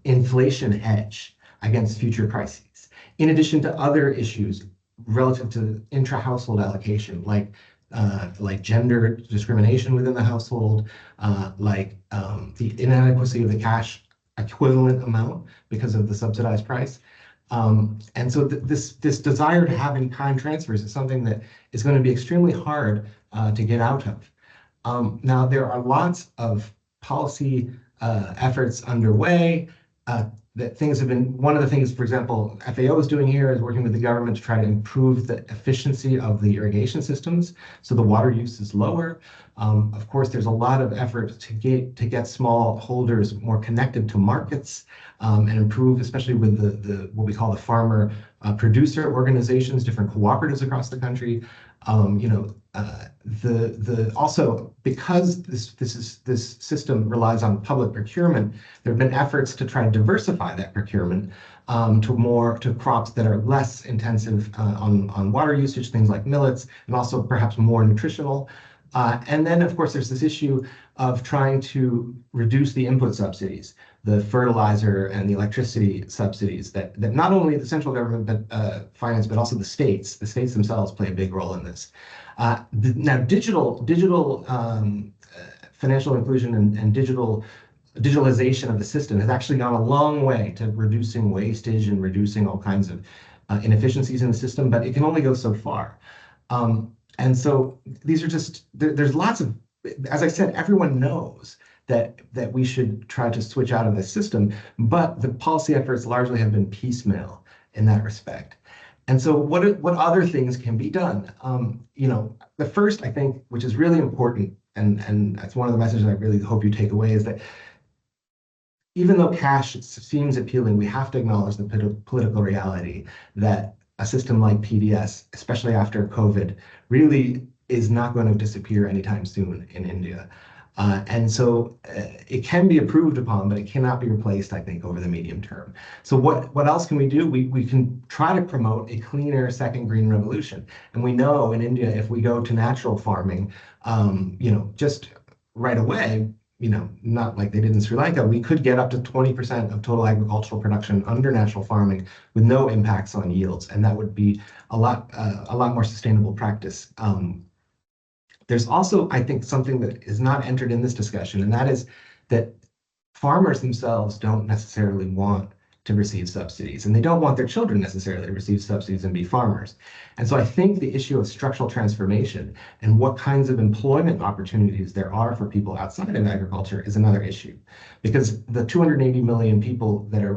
inflation hedge against future crises, in addition to other issues relative to intra-household allocation, like gender discrimination within the household, like the inadequacy of the cash equivalent amount because of the subsidized price. And so this desire to have in-kind transfers is something that is going to be extremely hard to get out of. Now, there are lots of policy efforts underway. That things have been, one of the things, for example, FAO is doing here is working with the government to try to improve the efficiency of the irrigation systems, so the water use is lower. Of course, there's a lot of effort to get small holders more connected to markets and improve, especially with the what we call the farmer producer organizations, different cooperatives across the country. Also, because this system relies on public procurement, there have been efforts to try to diversify that procurement to crops that are less intensive on water usage, things like millets, and also perhaps more nutritional. And then, of course, there's this issue of trying to reduce the input subsidies, the fertilizer and the electricity subsidies that not only the central government finance, but also the states. The states themselves play a big role in this. Now, digital financial inclusion and digitalization of the system has actually gone a long way to reducing wastage and reducing all kinds of inefficiencies in the system, but it can only go so far. And so these are just, there's lots of, as I said, everyone knows that we should try to switch out of this system, but the policy efforts largely have been piecemeal in that respect. And so what other things can be done? The first, I think, which is really important, and that's one of the messages I really hope you take away, is that even though cash seems appealing, we have to acknowledge the political reality that a system like PDS, especially after COVID, really is not going to disappear anytime soon in India. And so it can be improved upon, but it cannot be replaced, I think, over the medium term. So what else can we do? We can try to promote a cleaner second green revolution. And we know in India, if we go to natural farming, just right away, not like they did in Sri Lanka, we could get up to 20% of total agricultural production under natural farming with no impacts on yields. And that would be a lot more sustainable practice. There's also, I think, something that is not entered in this discussion, and that is that farmers themselves don't necessarily want to receive subsidies, and they don't want their children necessarily to receive subsidies and be farmers. And so I think the issue of structural transformation and what kinds of employment opportunities there are for people outside of agriculture is another issue, because the 280 million people that are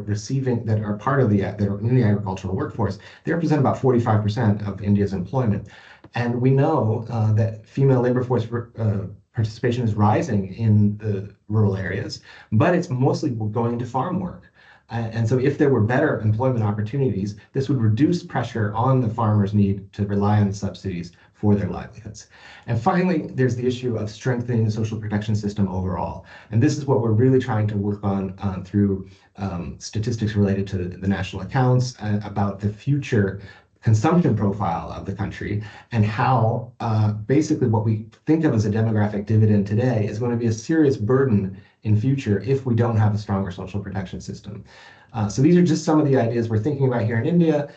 part of that are in the agricultural workforce, they represent about 45% of India's employment. And we know that female labor force participation is rising in the rural areas, but it's mostly going into farm work. And so if there were better employment opportunities, this would reduce pressure on the farmers' need to rely on subsidies for their livelihoods. And finally, there's the issue of strengthening the social protection system overall. And this is what we're really trying to work on through statistics related to the national accounts about the future consumption profile of the country, and how basically what we think of as a demographic dividend today is going to be a serious burden in future if we don't have a stronger social protection system. So these are just some of the ideas we're thinking about here in India.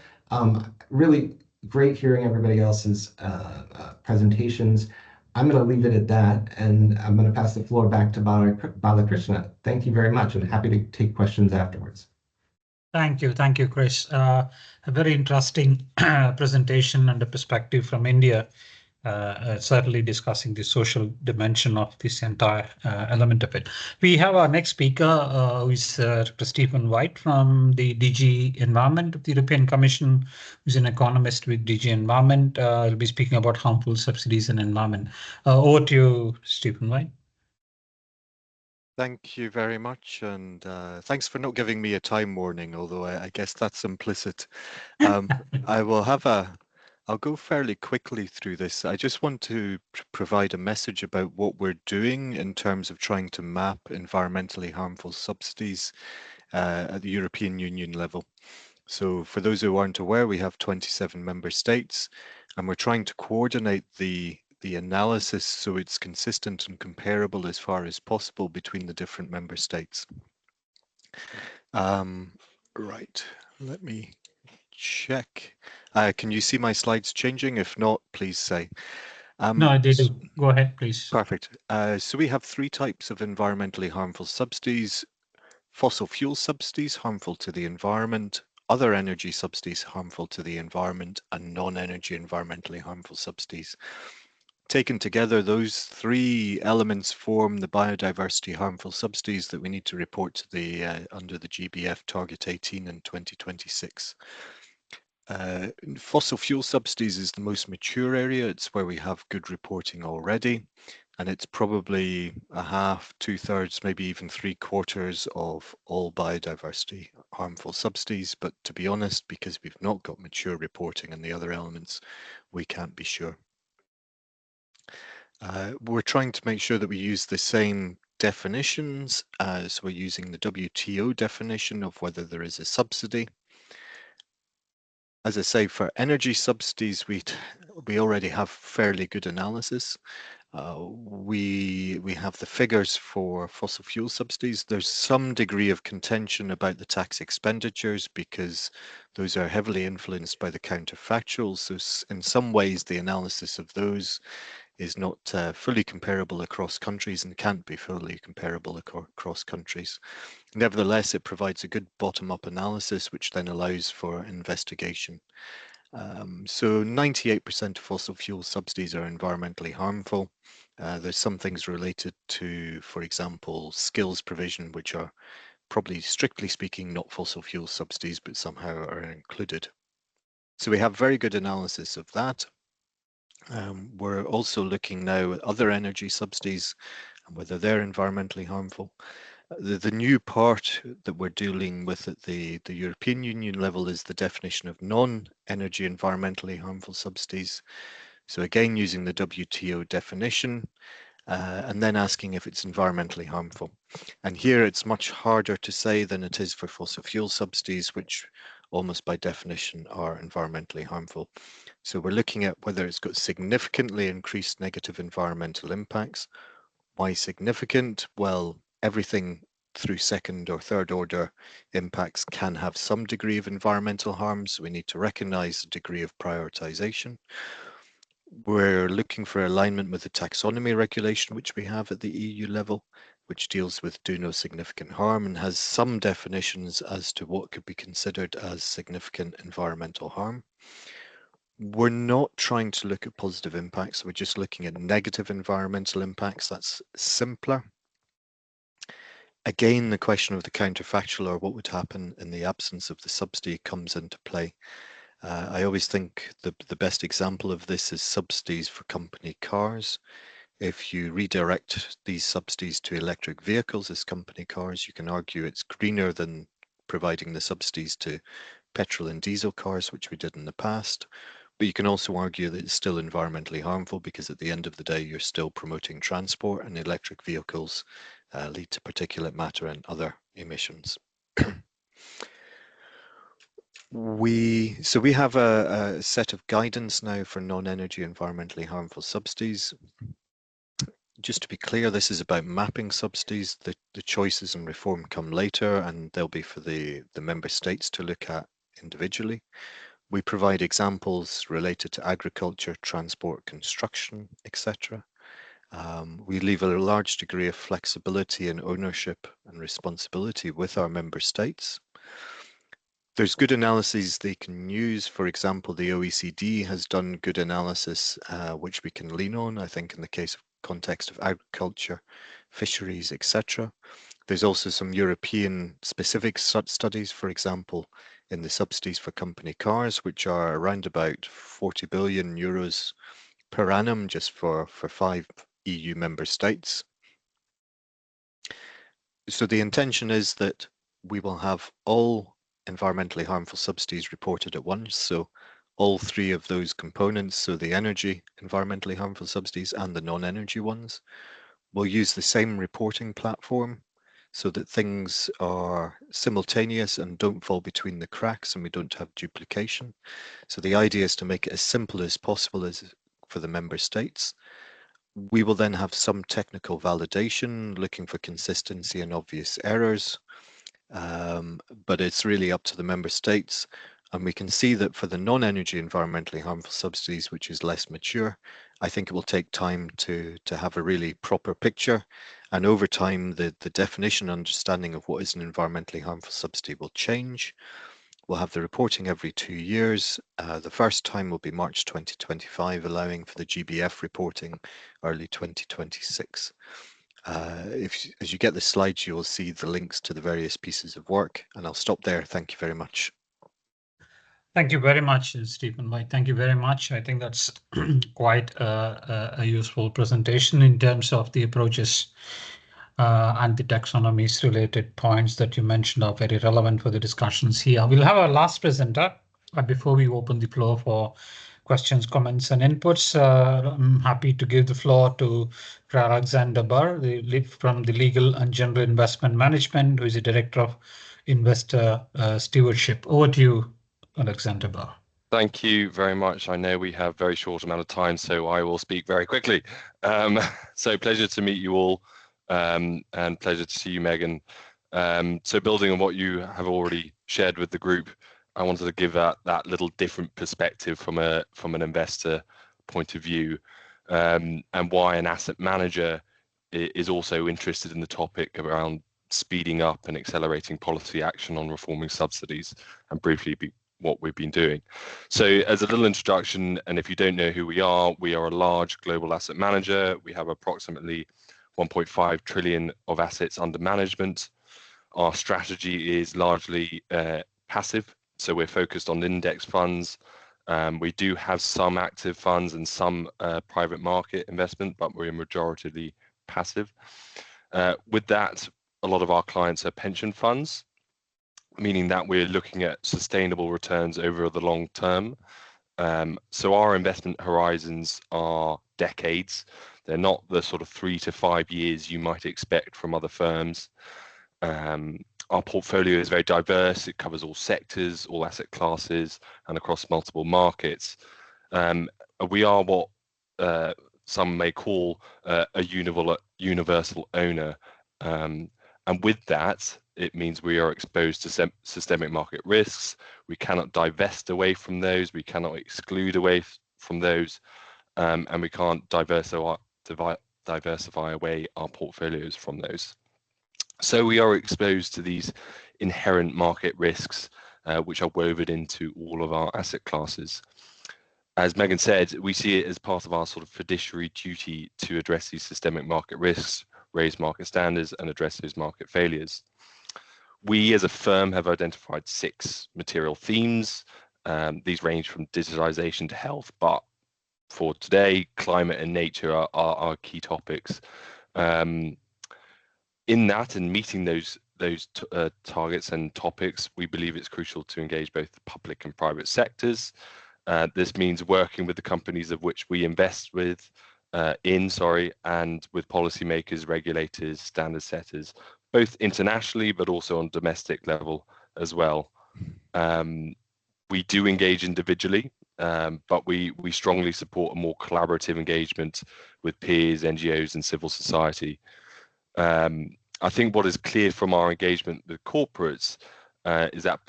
Really great hearing everybody else's presentations. I'm going to leave it at that, and I'm going to pass the floor back to Balakrishna. Thank you very much, and happy to take questions afterwards. Thank you, Chris. A very interesting presentation and a perspective from India, certainly discussing the social dimension of this entire element of it. We have our next speaker, who is Dr. Stephen White from the DG Environment of the European Commission, who's an economist with DG Environment. He'll be speaking about harmful subsidies and environment. Over to you, Stephen White. Thank you very much, and thanks for not giving me a time warning, although I guess that's implicit. I will have I'll go fairly quickly through this. I just want to provide a message about what we're doing in terms of trying to map environmentally harmful subsidies at the European Union level. So for those who aren't aware, we have 27 member states, and we're trying to coordinate the analysis so it's consistent and comparable as far as possible between the different member states. Right, let me check. Can you see my slides changing? If not, please say. No, they do. Go ahead, please. Perfect. So we have three types of environmentally harmful subsidies: fossil fuel subsidies harmful to the environment, other energy subsidies harmful to the environment, and non-energy environmentally harmful subsidies. Taken together, those three elements form the biodiversity harmful subsidies that we need to report to the under the GBF Target 18 in 2026. Fossil fuel subsidies is the most mature area. It's where we have good reporting already, and it's probably a half, 2/3, maybe even 3/4 of all biodiversity harmful subsidies. But to be honest, because we've not got mature reporting and the other elements, we can't be sure. We're trying to make sure that we use the same definitions as we're using the WTO definition of whether there is a subsidy. As I say, for energy subsidies, we already have fairly good analysis. We have the figures for fossil fuel subsidies. There's some degree of contention about the tax expenditures because those are heavily influenced by the counterfactuals. So in some ways, the analysis of those is not fully comparable across countries and can't be fully comparable across countries. Nevertheless, it provides a good bottom-up analysis, which then allows for investigation. So 98% of fossil fuel subsidies are environmentally harmful. There's some things related to, for example, skills provision, which are probably strictly speaking not fossil fuel subsidies, but somehow are included. So we have very good analysis of that. We're also looking now at other energy subsidies and whether they're environmentally harmful. The new part that we're dealing with at the European Union level is the definition of non-energy environmentally harmful subsidies. So again, using the WTO definition and then asking if it's environmentally harmful. And here it's much harder to say than it is for fossil fuel subsidies, which almost by definition are environmentally harmful. So we're looking at whether it's got significantly increased negative environmental impacts. Why significant? Well, everything through second or third order impacts can have some degree of environmental harm, so we need to recognize the degree of prioritization. We're looking for alignment with the taxonomy regulation, which we have at the EU level, which deals with do no significant harm and has some definitions as to what could be considered as significant environmental harm. We're not trying to look at positive impacts. We're just looking at negative environmental impacts. That's simpler. Again, the question of the counterfactual or what would happen in the absence of the subsidy comes into play. I always think the best example of this is subsidies for company cars. If you redirect these subsidies to electric vehicles as company cars, you can argue it's greener than providing the subsidies to petrol and diesel cars, which we did in the past. But you can also argue that it's still environmentally harmful because at the end of the day, you're still promoting transport, and electric vehicles lead to particulate matter and other emissions. We have a set of guidance now for non-energy environmentally harmful subsidies. Just to be clear, this is about mapping subsidies. The choices and reform come later, and they'll be for the member states to look at individually. We provide examples related to agriculture, transport, construction, etc. We leave a large degree of flexibility and ownership and responsibility with our member states. There's good analyses they can use. For example, the OECD has done good analysis, which we can lean on, I think, in the case of context of agriculture, fisheries, etc. There's also some European specific studies, for example, in the subsidies for company cars, which are around about 40 billion euros per annum just for 5 EU member states. So the intention is that we will have all environmentally harmful subsidies reported at once. So all three of those components, so the energy environmentally harmful subsidies and the non-energy ones, will use the same reporting platform so that things are simultaneous and don't fall between the cracks and we don't have duplication. So the idea is to make it as simple as possible for the member states. We will then have some technical validation looking for consistency and obvious errors, but it's really up to the member states. And we can see that for the non-energy environmentally harmful subsidies, which is less mature, I think it will take time to have a really proper picture. And over time, the definition and understanding of what is an environmentally harmful subsidy will change. We'll have the reporting every 2 years. The first time will be March 2025, allowing for the GBF reporting early 2026. As you get the slides, you will see the links to the various pieces of work, and I'll stop there. Thank you very much. Thank you very much, Stephen. Thank you very much. I think that's quite a useful presentation in terms of the approaches and the taxonomies related points that you mentioned are very relevant for the discussions here. We'll have our last presenter before we open the floor for questions, comments, and inputs. I'm happy to give the floor to Alexander Burr, from the Legal and General Investment Management, who is the Director of Investor Stewardship. Over to you, Alexander Burr. Thank you very much. I know we have very short amount of time, so I will speak very quickly. So pleasure to meet you all, and pleasure to see you, Megan. So building on what you have already shared with the group, I wanted to give that little different perspective from an investor point of view, and why an asset manager is also interested in the topic around speeding up and accelerating policy action on reforming subsidies, and briefly what we've been doing. So as a little introduction, and if you don't know who we are a large global asset manager. We have approximately 1.5 trillion of assets under management. Our strategy is largely passive, so we're focused on index funds. We do have some active funds and some private market investment, but we're majoritarily passive. With that, a lot of our clients are pension funds, meaning that we're looking at sustainable returns over the long term. So our investment horizons are decades. They're not the sort of 3 to 5 years you might expect from other firms. Our portfolio is very diverse. It covers all sectors, all asset classes, and across multiple markets. We are what some may call a universal owner. And with that, it means we are exposed to systemic market risks. We cannot divest away from those. We cannot exclude away from those. And we can't diversify away our portfolios from those. So we are exposed to these inherent market risks, which are woven into all of our asset classes. As Megan said, we see it as part of our sort of fiduciary duty to address these systemic market risks, raise market standards, and address those market failures. We as a firm have identified 6 material themes. These range from digitalization to health, but for today, climate and nature are our key topics. In that and meeting those targets and topics, we believe it's crucial to engage both the public and private sectors. This means working with the companies of which we invest and with policymakers, regulators, standard setters, both internationally, but also on domestic level as well. We do engage individually, but we strongly support a more collaborative engagement with peers, NGOs, and civil society. I think what is clear from our engagement with corporates is that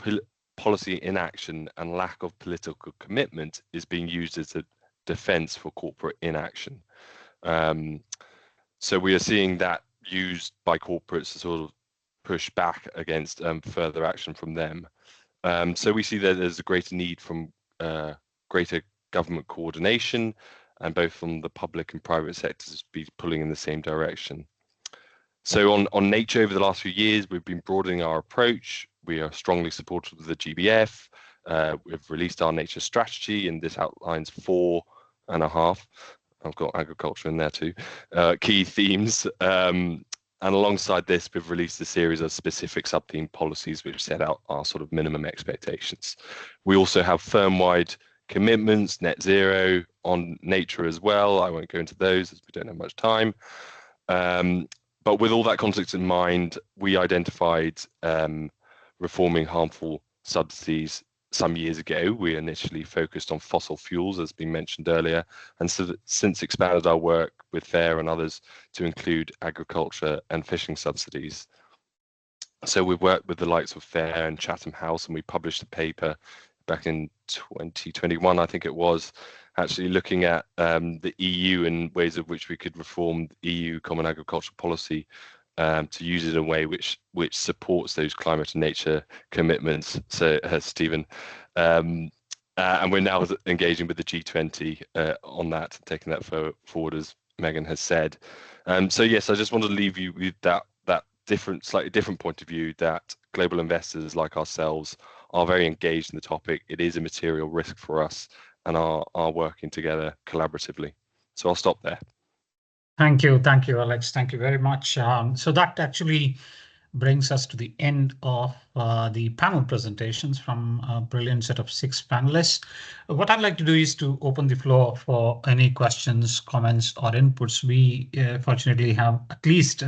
policy inaction and lack of political commitment is being used as a defense for corporate inaction. So we are seeing that used by corporates to sort of push back against further action from them. So we see that there's a greater need from greater government coordination, and both from the public and private sectors be pulling in the same direction. So on nature, over the last few years, we've been broadening our approach. We are strongly supportive of the GBF. We've released our nature strategy, and this outlines 4.5. I've got agriculture in there too. Key themes. alongside this, we've released a series of specific sub-theme policies which set out our sort of minimum expectations. We also have firm-wide commitments, net zero, on nature as well. I won't go into those as we don't have much time. But with all that context in mind, we identified reforming harmful subsidies some years ago. We initially focused on fossil fuels, as been mentioned earlier, and so since expanded our work with Fairr and others to include agriculture and fishing subsidies. So we've worked with the likes of Fairr and Chatham House, and we published a paper back in 2021, I think it was, actually looking at the EU and ways of which we could reform the EU Common Agricultural Policy to use it in a way which supports those climate and nature commitments. So, Stephen, and we're now engaging with the G20 on that, taking that forward, as Megan has said. So yes, I just want to leave you with that slightly different point of view, that global investors like ourselves are very engaged in the topic. It is a material risk for us, and are working together collaboratively. So I'll stop there. Thank you, Alex. Thank you very much. So that actually brings us to the end of the panel presentations from a brilliant set of 6 panelists. What I'd like to do is to open the floor for any questions, comments, or inputs. We fortunately have at least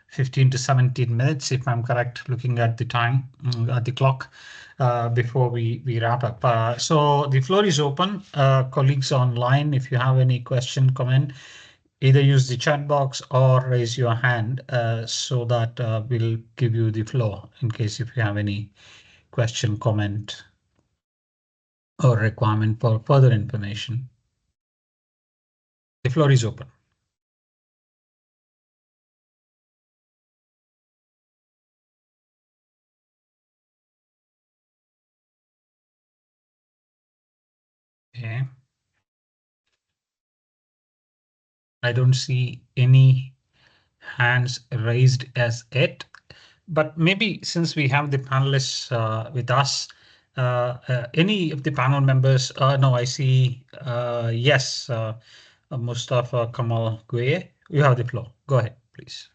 15 to 17 minutes, if I'm correct, looking at the time, at the clock, before we wrap up. So the floor is open. Colleagues online, if you have any question, comment, either use the chat box or raise your hand so that we'll give you the floor in case if you have any question, comment, or requirement for further information. The floor is open. Okay. I don't see any hands raised as yet, but maybe since we have the panelists with us, any of the panel members, no, I see, yes, Mustafa Kamal Gueye, you have the floor. Go ahead, please.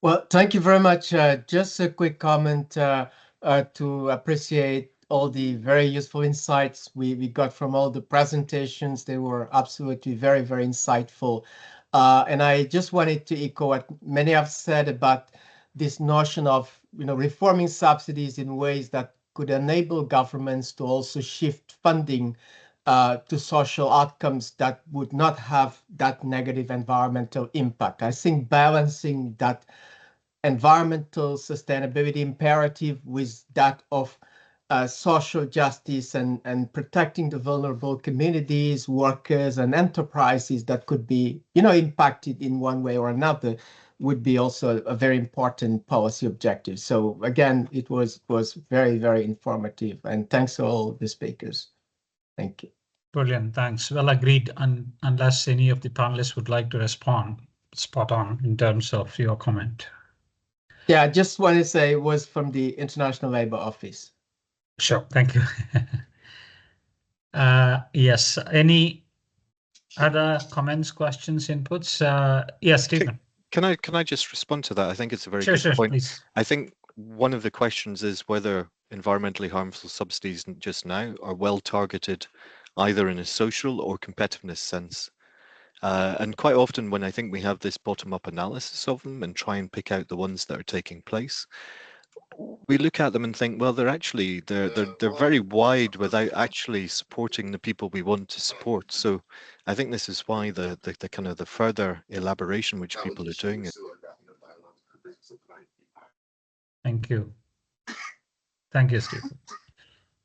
Well, thank you very much. Just a quick comment to appreciate all the very useful insights we got from all the presentations. They were absolutely very, very insightful. And I just wanted to echo what many have said about this notion of reforming subsidies in ways that could enable governments to also shift funding to social outcomes that would not have that negative environmental impact. I think balancing that environmental sustainability imperative with that of social justice and protecting the vulnerable communities, workers, and enterprises that could be, impacted in one way or another would be also a very important policy objective. So again, it was very, very informative, and thanks to all the speakers. Thank you. Brilliant, thanks. Well agreed. And unless any of the panelists would like to respond, spot on in terms of your comment. Yeah, I just want to say it was from the International Labour Office. Sure, thank you. Yes, any other comments, questions, inputs? Yes, Stephen. Can I just respond to that? I think it's a very Sure, good point. please. I think one of the questions is whether environmentally harmful subsidies just now are well targeted, either in a social or competitiveness sense. And quite often when I think we have this bottom-up analysis of them and try and pick out the ones that are taking place, we look at them and think, well, they're very wide without actually supporting the people we want to support. So I think this is why the kind of the further elaboration which people are doing it. Thank you. Thank you, Stephen.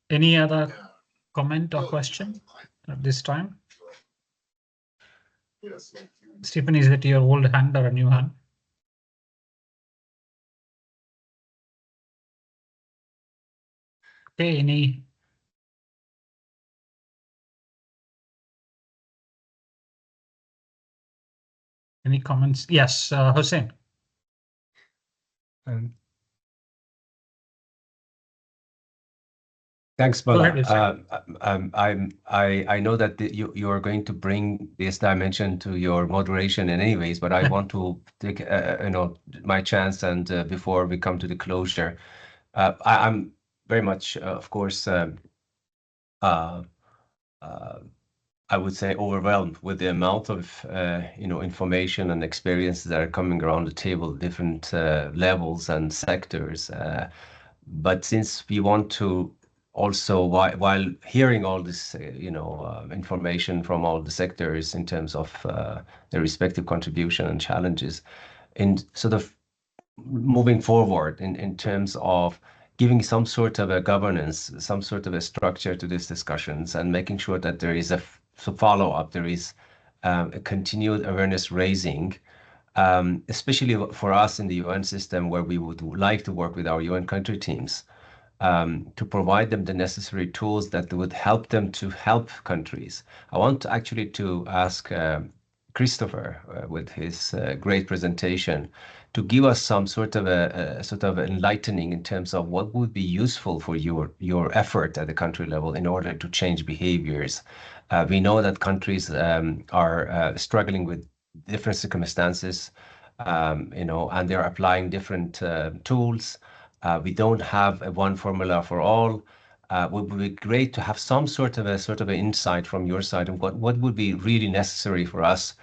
Any other comment or question at this time? Stephen, is it your old hand or a new hand? Okay, any comments? Yes, Hussein. Thanks, Go Bala. ahead, I know that you are going to bring this dimension to your moderation in any ways, but I want to take my chance and before we come to the closure, I'm very much, of course, I would say overwhelmed with the amount of information and experiences that are coming around the table, different levels and sectors. But since we want to also, while hearing all this, information from all the sectors in terms of their respective contribution and challenges, in sort of moving forward in terms of giving some sort of a governance, some sort of a structure to these discussions, and making sure that there is a follow-up, there is a continued awareness raising, especially for us in the UN system, where we would like to work with our UN country teams to provide them the necessary tools that would help them to help countries. I want actually to ask Christopher, with his great presentation, to give us some sort of enlightening in terms of what would be useful for your effort at the country level in order to change behaviors. We know that countries are struggling with different circumstances, and they're applying different tools. We don't have a one formula for all. It would be great to have some sort of an insight from your side of what would be really necessary for us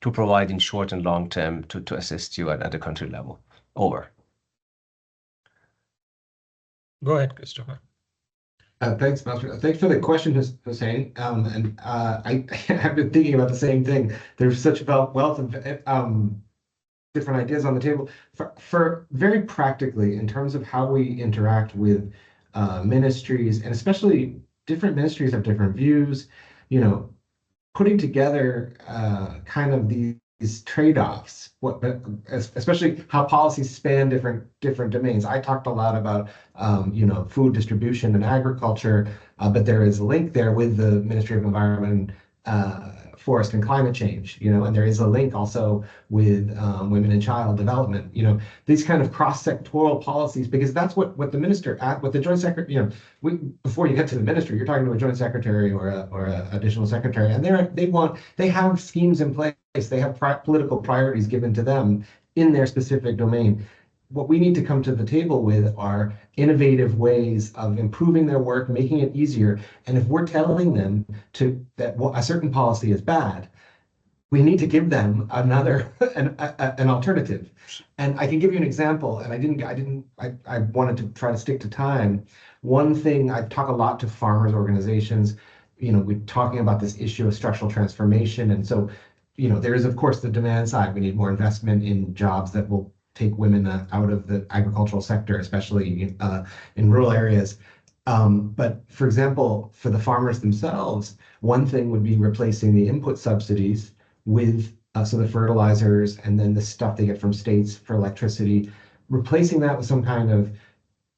to provide in short and long term to assist you at the country level. Over. Go ahead, Christopher. Thanks, Master. Thanks for the question, Hussein. And I have been thinking about the same thing. There's such a wealth of different ideas on the table. For very practically, in terms of how we interact with ministries, and especially different ministries have different views, putting together kind of these trade-offs, especially how policies span different domains. I talked a lot about food distribution and agriculture, but there is a link there with the Ministry of Environment, Forest and Climate Change, and there is a link also with women and child development, these kind of cross-sectoral policies, because that's what the minister what the joint secretary, before you get to the ministry, you're talking to a joint secretary or a additional secretary, and they have schemes in place, they have political priorities given to them in their specific domain. What we need to come to the table with are innovative ways of improving their work, making it easier. And if we're telling them that a certain policy is bad, we need to give them an alternative. And I can give you an example. And I wanted to try to stick to time. One thing, I talk a lot to farmers organizations. We're talking about this issue of structural transformation, and so there is, of course, the demand side. We need more investment in jobs that will take women out of the agricultural sector, especially in rural areas. But for example, for the farmers themselves, one thing would be replacing the input subsidies with so the fertilizers and then the stuff they get from states for electricity, replacing that with some kind of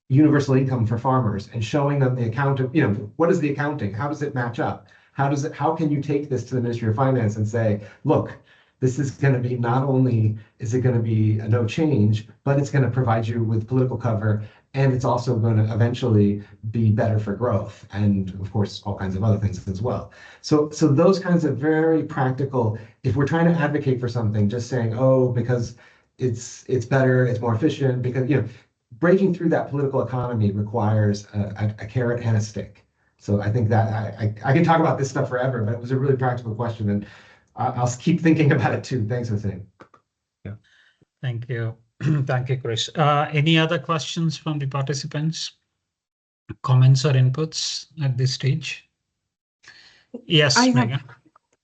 universal income for farmers and showing them the account of, what is the accounting? How does it match up? How can you take this to the Ministry of Finance and say, look, this is going to be, not only is it going to be a no change, but it's going to provide you with political cover, and it's also going to eventually be better for growth, and of course all kinds of other things as well. So those kinds of very practical, if we're trying to advocate for something, just saying, oh, because it's better, it's more efficient, because breaking through that political economy requires a carrot and a stick. So I think that I can talk about this stuff forever, but it was a really practical question, and I'll keep thinking about it too. Thanks, Hussein. Yeah. Thank you. Thank you, Chris. Any other questions from the participants? Comments or inputs at this stage? Yes, Megan.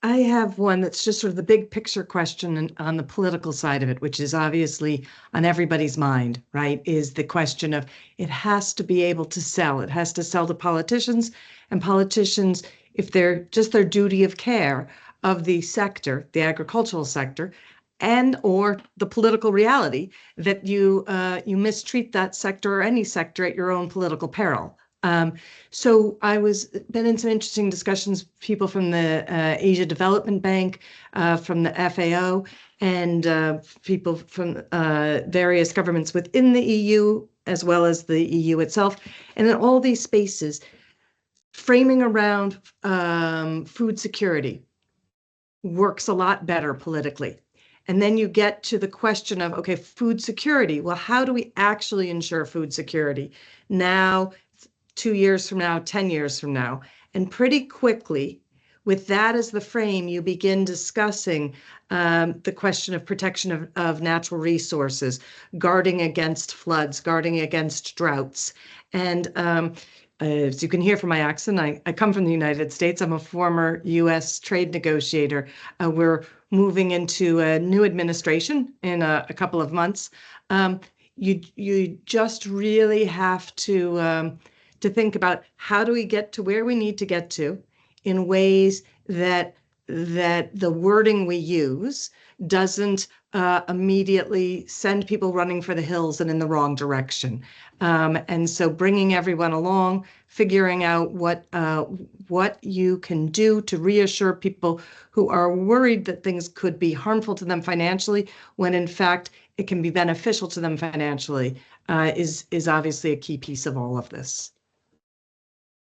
I have one that's just sort of the big picture question on the political side of it, which is obviously on everybody's mind, right? Is the question of it has to be able to sell. It has to sell to politicians, and politicians, if they're just their duty of care of the sector, the agricultural sector, and or the political reality that you mistreat that sector or any sector at your own political peril. So I been in some interesting discussions, people from the Asia Development Bank, from the FAO, and people from various governments within the EU, as well as the EU itself. And in all these spaces, framing around food security works a lot better politically. And then you get to the question of, okay, food security. Well, how do we actually ensure food security now, 2 years from now, 10 years from now? And pretty quickly, with that as the frame, you begin discussing the question of protection of natural resources, guarding against floods, guarding against droughts. And as you can hear from my accent, I come from the United States. I'm a former U.S. trade negotiator. We're moving into a new administration in a couple of months. You just really have to think about how do we get to where we need to get to in ways that the wording we use doesn't immediately send people running for the hills and in the wrong direction. And so bringing everyone along, figuring out what you can do to reassure people who are worried that things could be harmful to them financially, when in fact it can be beneficial to them financially, is obviously a key piece of all of this.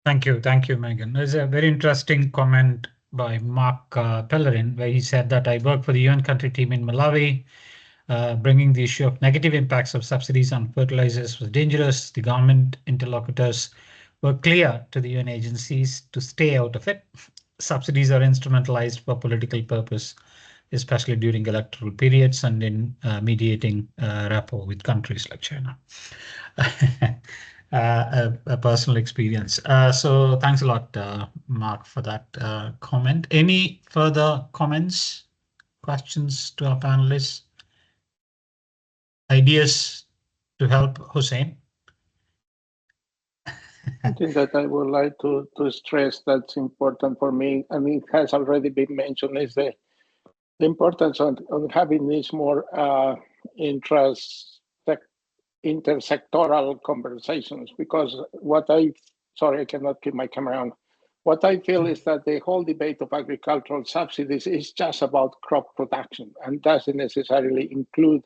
Thank you, Megan. There's a very interesting comment by Mark Pellerin, where he said that I work for the UN country team in Malawi. Bringing the issue of negative impacts of subsidies on fertilizers was dangerous. The government interlocutors were clear to the UN agencies to stay out of it. Subsidies are instrumentalized for political purpose, especially during electoral periods and in mediating rapport with countries like China. A personal experience. So thanks a lot, Mark, for that comment. Any further comments, questions to our panelists? Ideas to help Hussein? I think that I would like to stress that's important for me, and it has already been mentioned, is the importance of having these more intersectoral conversations, because sorry, I cannot keep my camera on. What I feel is that the whole debate of agricultural subsidies is just about crop production and doesn't necessarily include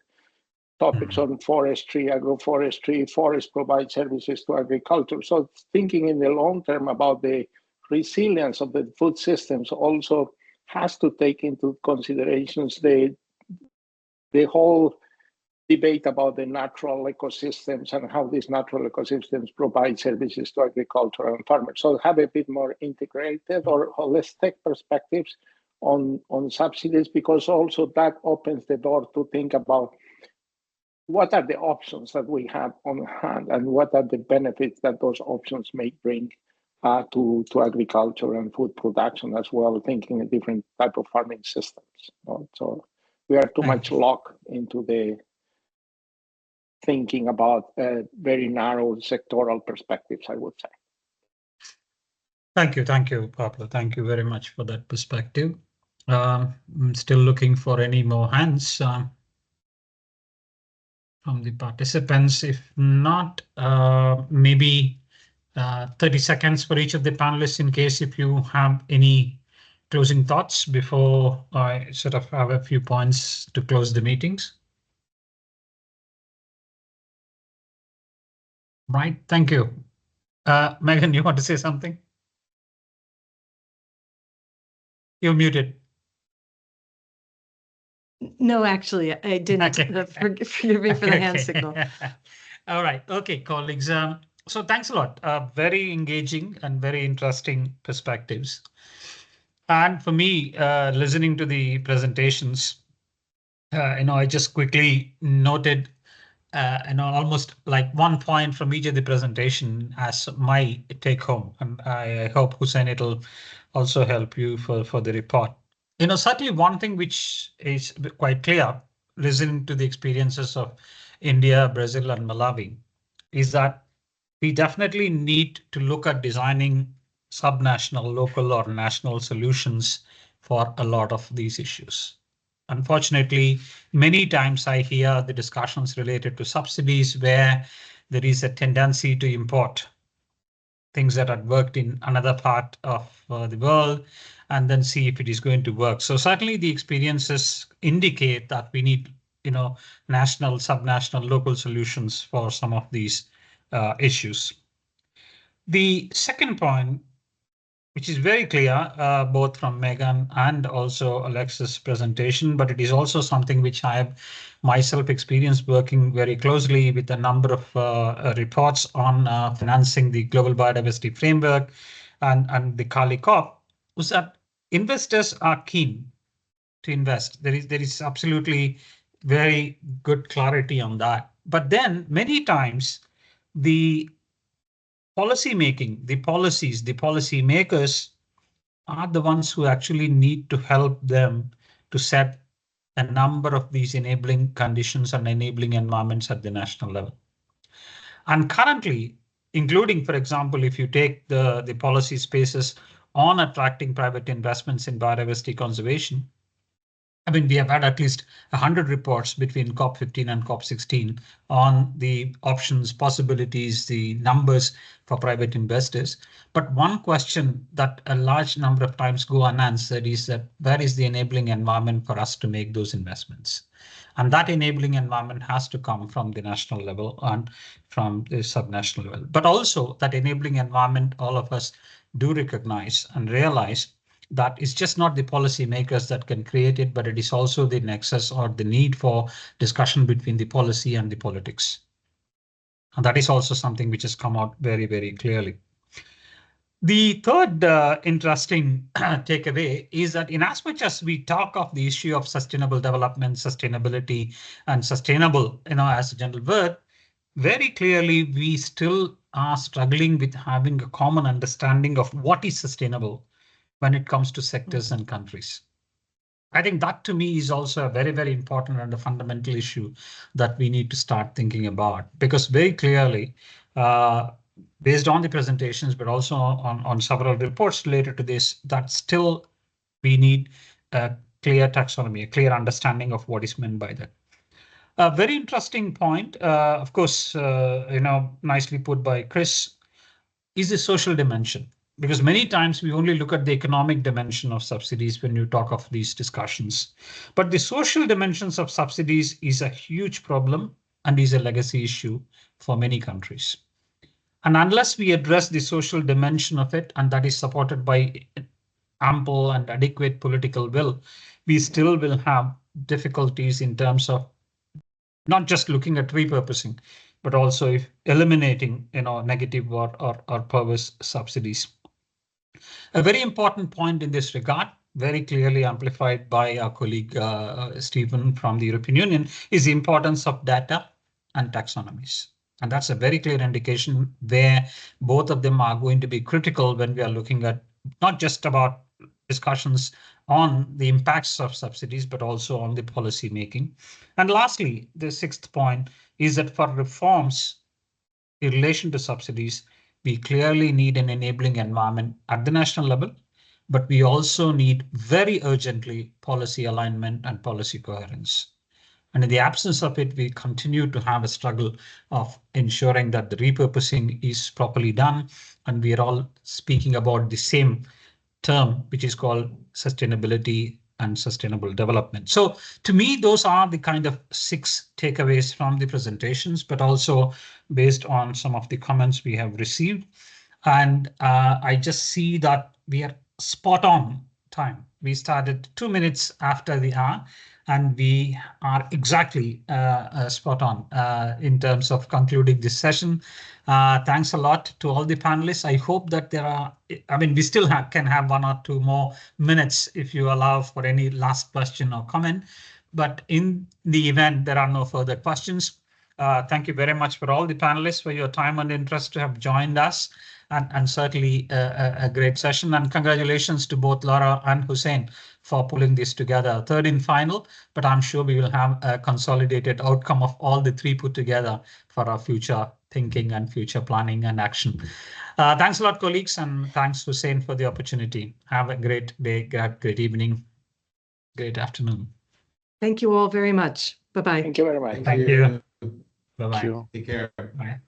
topics on forestry, agroforestry, forest provide services to agriculture. So thinking in the long term about the resilience of the food systems also has to take into considerations the whole debate about the natural ecosystems and how these natural ecosystems provide services to agriculture and farmers. So have a bit more integrated or holistic perspectives on subsidies, because also that opens the door to think about what are the options that we have on hand and what are the benefits that those options may bring to agriculture and food production as well, thinking a different type of farming systems. So we are too much locked into the thinking about very narrow sectoral perspectives, I would say. Thank you, Pablo. Thank you very much for that perspective. I'm still looking for any more hands from the participants. If not, maybe 30 seconds for each of the panelists in case if you have any closing thoughts before I sort of have a few points to close the meetings. Right, thank you. Megan, you want to say something? You're muted. No, actually, I didn't. Okay. Forgive me for the hand signal. All right. Okay, colleagues. So thanks a lot. Very engaging and very interesting perspectives. And for me, listening to the presentations, I just quickly noted, almost like one point from each of the presentation as my take home. And I hope, Hussein, it'll also help you for the report. Certainly one thing which is quite clear, listening to the experiences of India, Brazil, and Malawi, is that we definitely need to look at designing subnational, local, or national solutions for a lot of these issues. Unfortunately, many times I hear the discussions related to subsidies where there is a tendency to import things that had worked in another part of the world and then see if it is going to work. So certainly the experiences indicate that we need, national, subnational, local solutions for some of these issues. The second point which is very clear, both from Megan and also Alexa's presentation, but it is also something which I have myself experienced working very closely with a number of reports on financing the Global Biodiversity Framework and the Kali COP, was that investors are keen to invest. There is absolutely very good clarity on that. But then many times the policy making, the policies, the policy makers are the ones who actually need to help them to set a number of these enabling conditions and enabling environments at the national level. And currently, including, for example, if you take the policy spaces on attracting private investments in biodiversity conservation, I mean, we have had at least 100 reports between COP15 and COP16 on the options, possibilities, the numbers for private investors. But one question that a large number of times go unanswered is that where is the enabling environment for us to make those investments? And that enabling environment has to come from the national level and from the subnational level. But also that enabling environment, all of us do recognize and realize that it's just not the policy makers that can create it, but it is also the nexus or the need for discussion between the policy and the politics. And that is also something which has come out very, very clearly. The third interesting takeaway is that in as much as we talk of the issue of sustainable development, sustainability, and sustainable, as a general word, very clearly we still are struggling with having a common understanding of what is sustainable when it comes to sectors and countries. I think that to me is also a very, very important and a fundamental issue that we need to start thinking about, because very clearly, based on the presentations, but also on several reports related to this, that still we need a clear taxonomy, a clear understanding of what is meant by that. A very interesting point, of course, nicely put by Chris, is the social dimension. Because many times we only look at the economic dimension of subsidies when you talk of these discussions. But the social dimensions of subsidies is a huge problem and is a legacy issue for many countries. And unless we address the social dimension of it, and that is supported by ample and adequate political will, we still will have difficulties in terms of not just looking at repurposing, but also eliminating negative or perverse subsidies. A very important point in this regard, very clearly amplified by our colleague Stephen from the European Union, is the importance of data and taxonomies. And that's a very clear indication where both of them are going to be critical when we are looking at not just about discussions on the impacts of subsidies, but also on the policy making. And lastly, the sixth point is that for reforms in relation to subsidies, we clearly need an enabling environment at the national level, but we also need very urgently policy alignment and policy coherence. And in the absence of it, we continue to have a struggle of ensuring that the repurposing is properly done. And we are all speaking about the same term, which is called sustainability and sustainable development. So to me, those are the kind of 6 takeaways from the presentations, but also based on some of the comments we have received. And I just see that we are spot on time. We started 2 minutes after the hour, and we are exactly spot on in terms of concluding this session. Thanks a lot to all the panelists. I hope that we still can have 1 or 2 more minutes if you allow for any last question or comment. But in the event there are no further questions, thank you very much for all the panelists for your time and interest to have joined us. And certainly a great session, and congratulations to both Laura and Hussein for pulling this together. Third and final, but I'm sure we will have a consolidated outcome of all the 3 put together for our future thinking and future planning and action. Thanks a lot, colleagues, and thanks Hussein for the opportunity. Have a great day, great evening, great afternoon. Thank you all very much. Bye-bye. Thank you very much. Thank you. Bye-bye. Take care. Bye.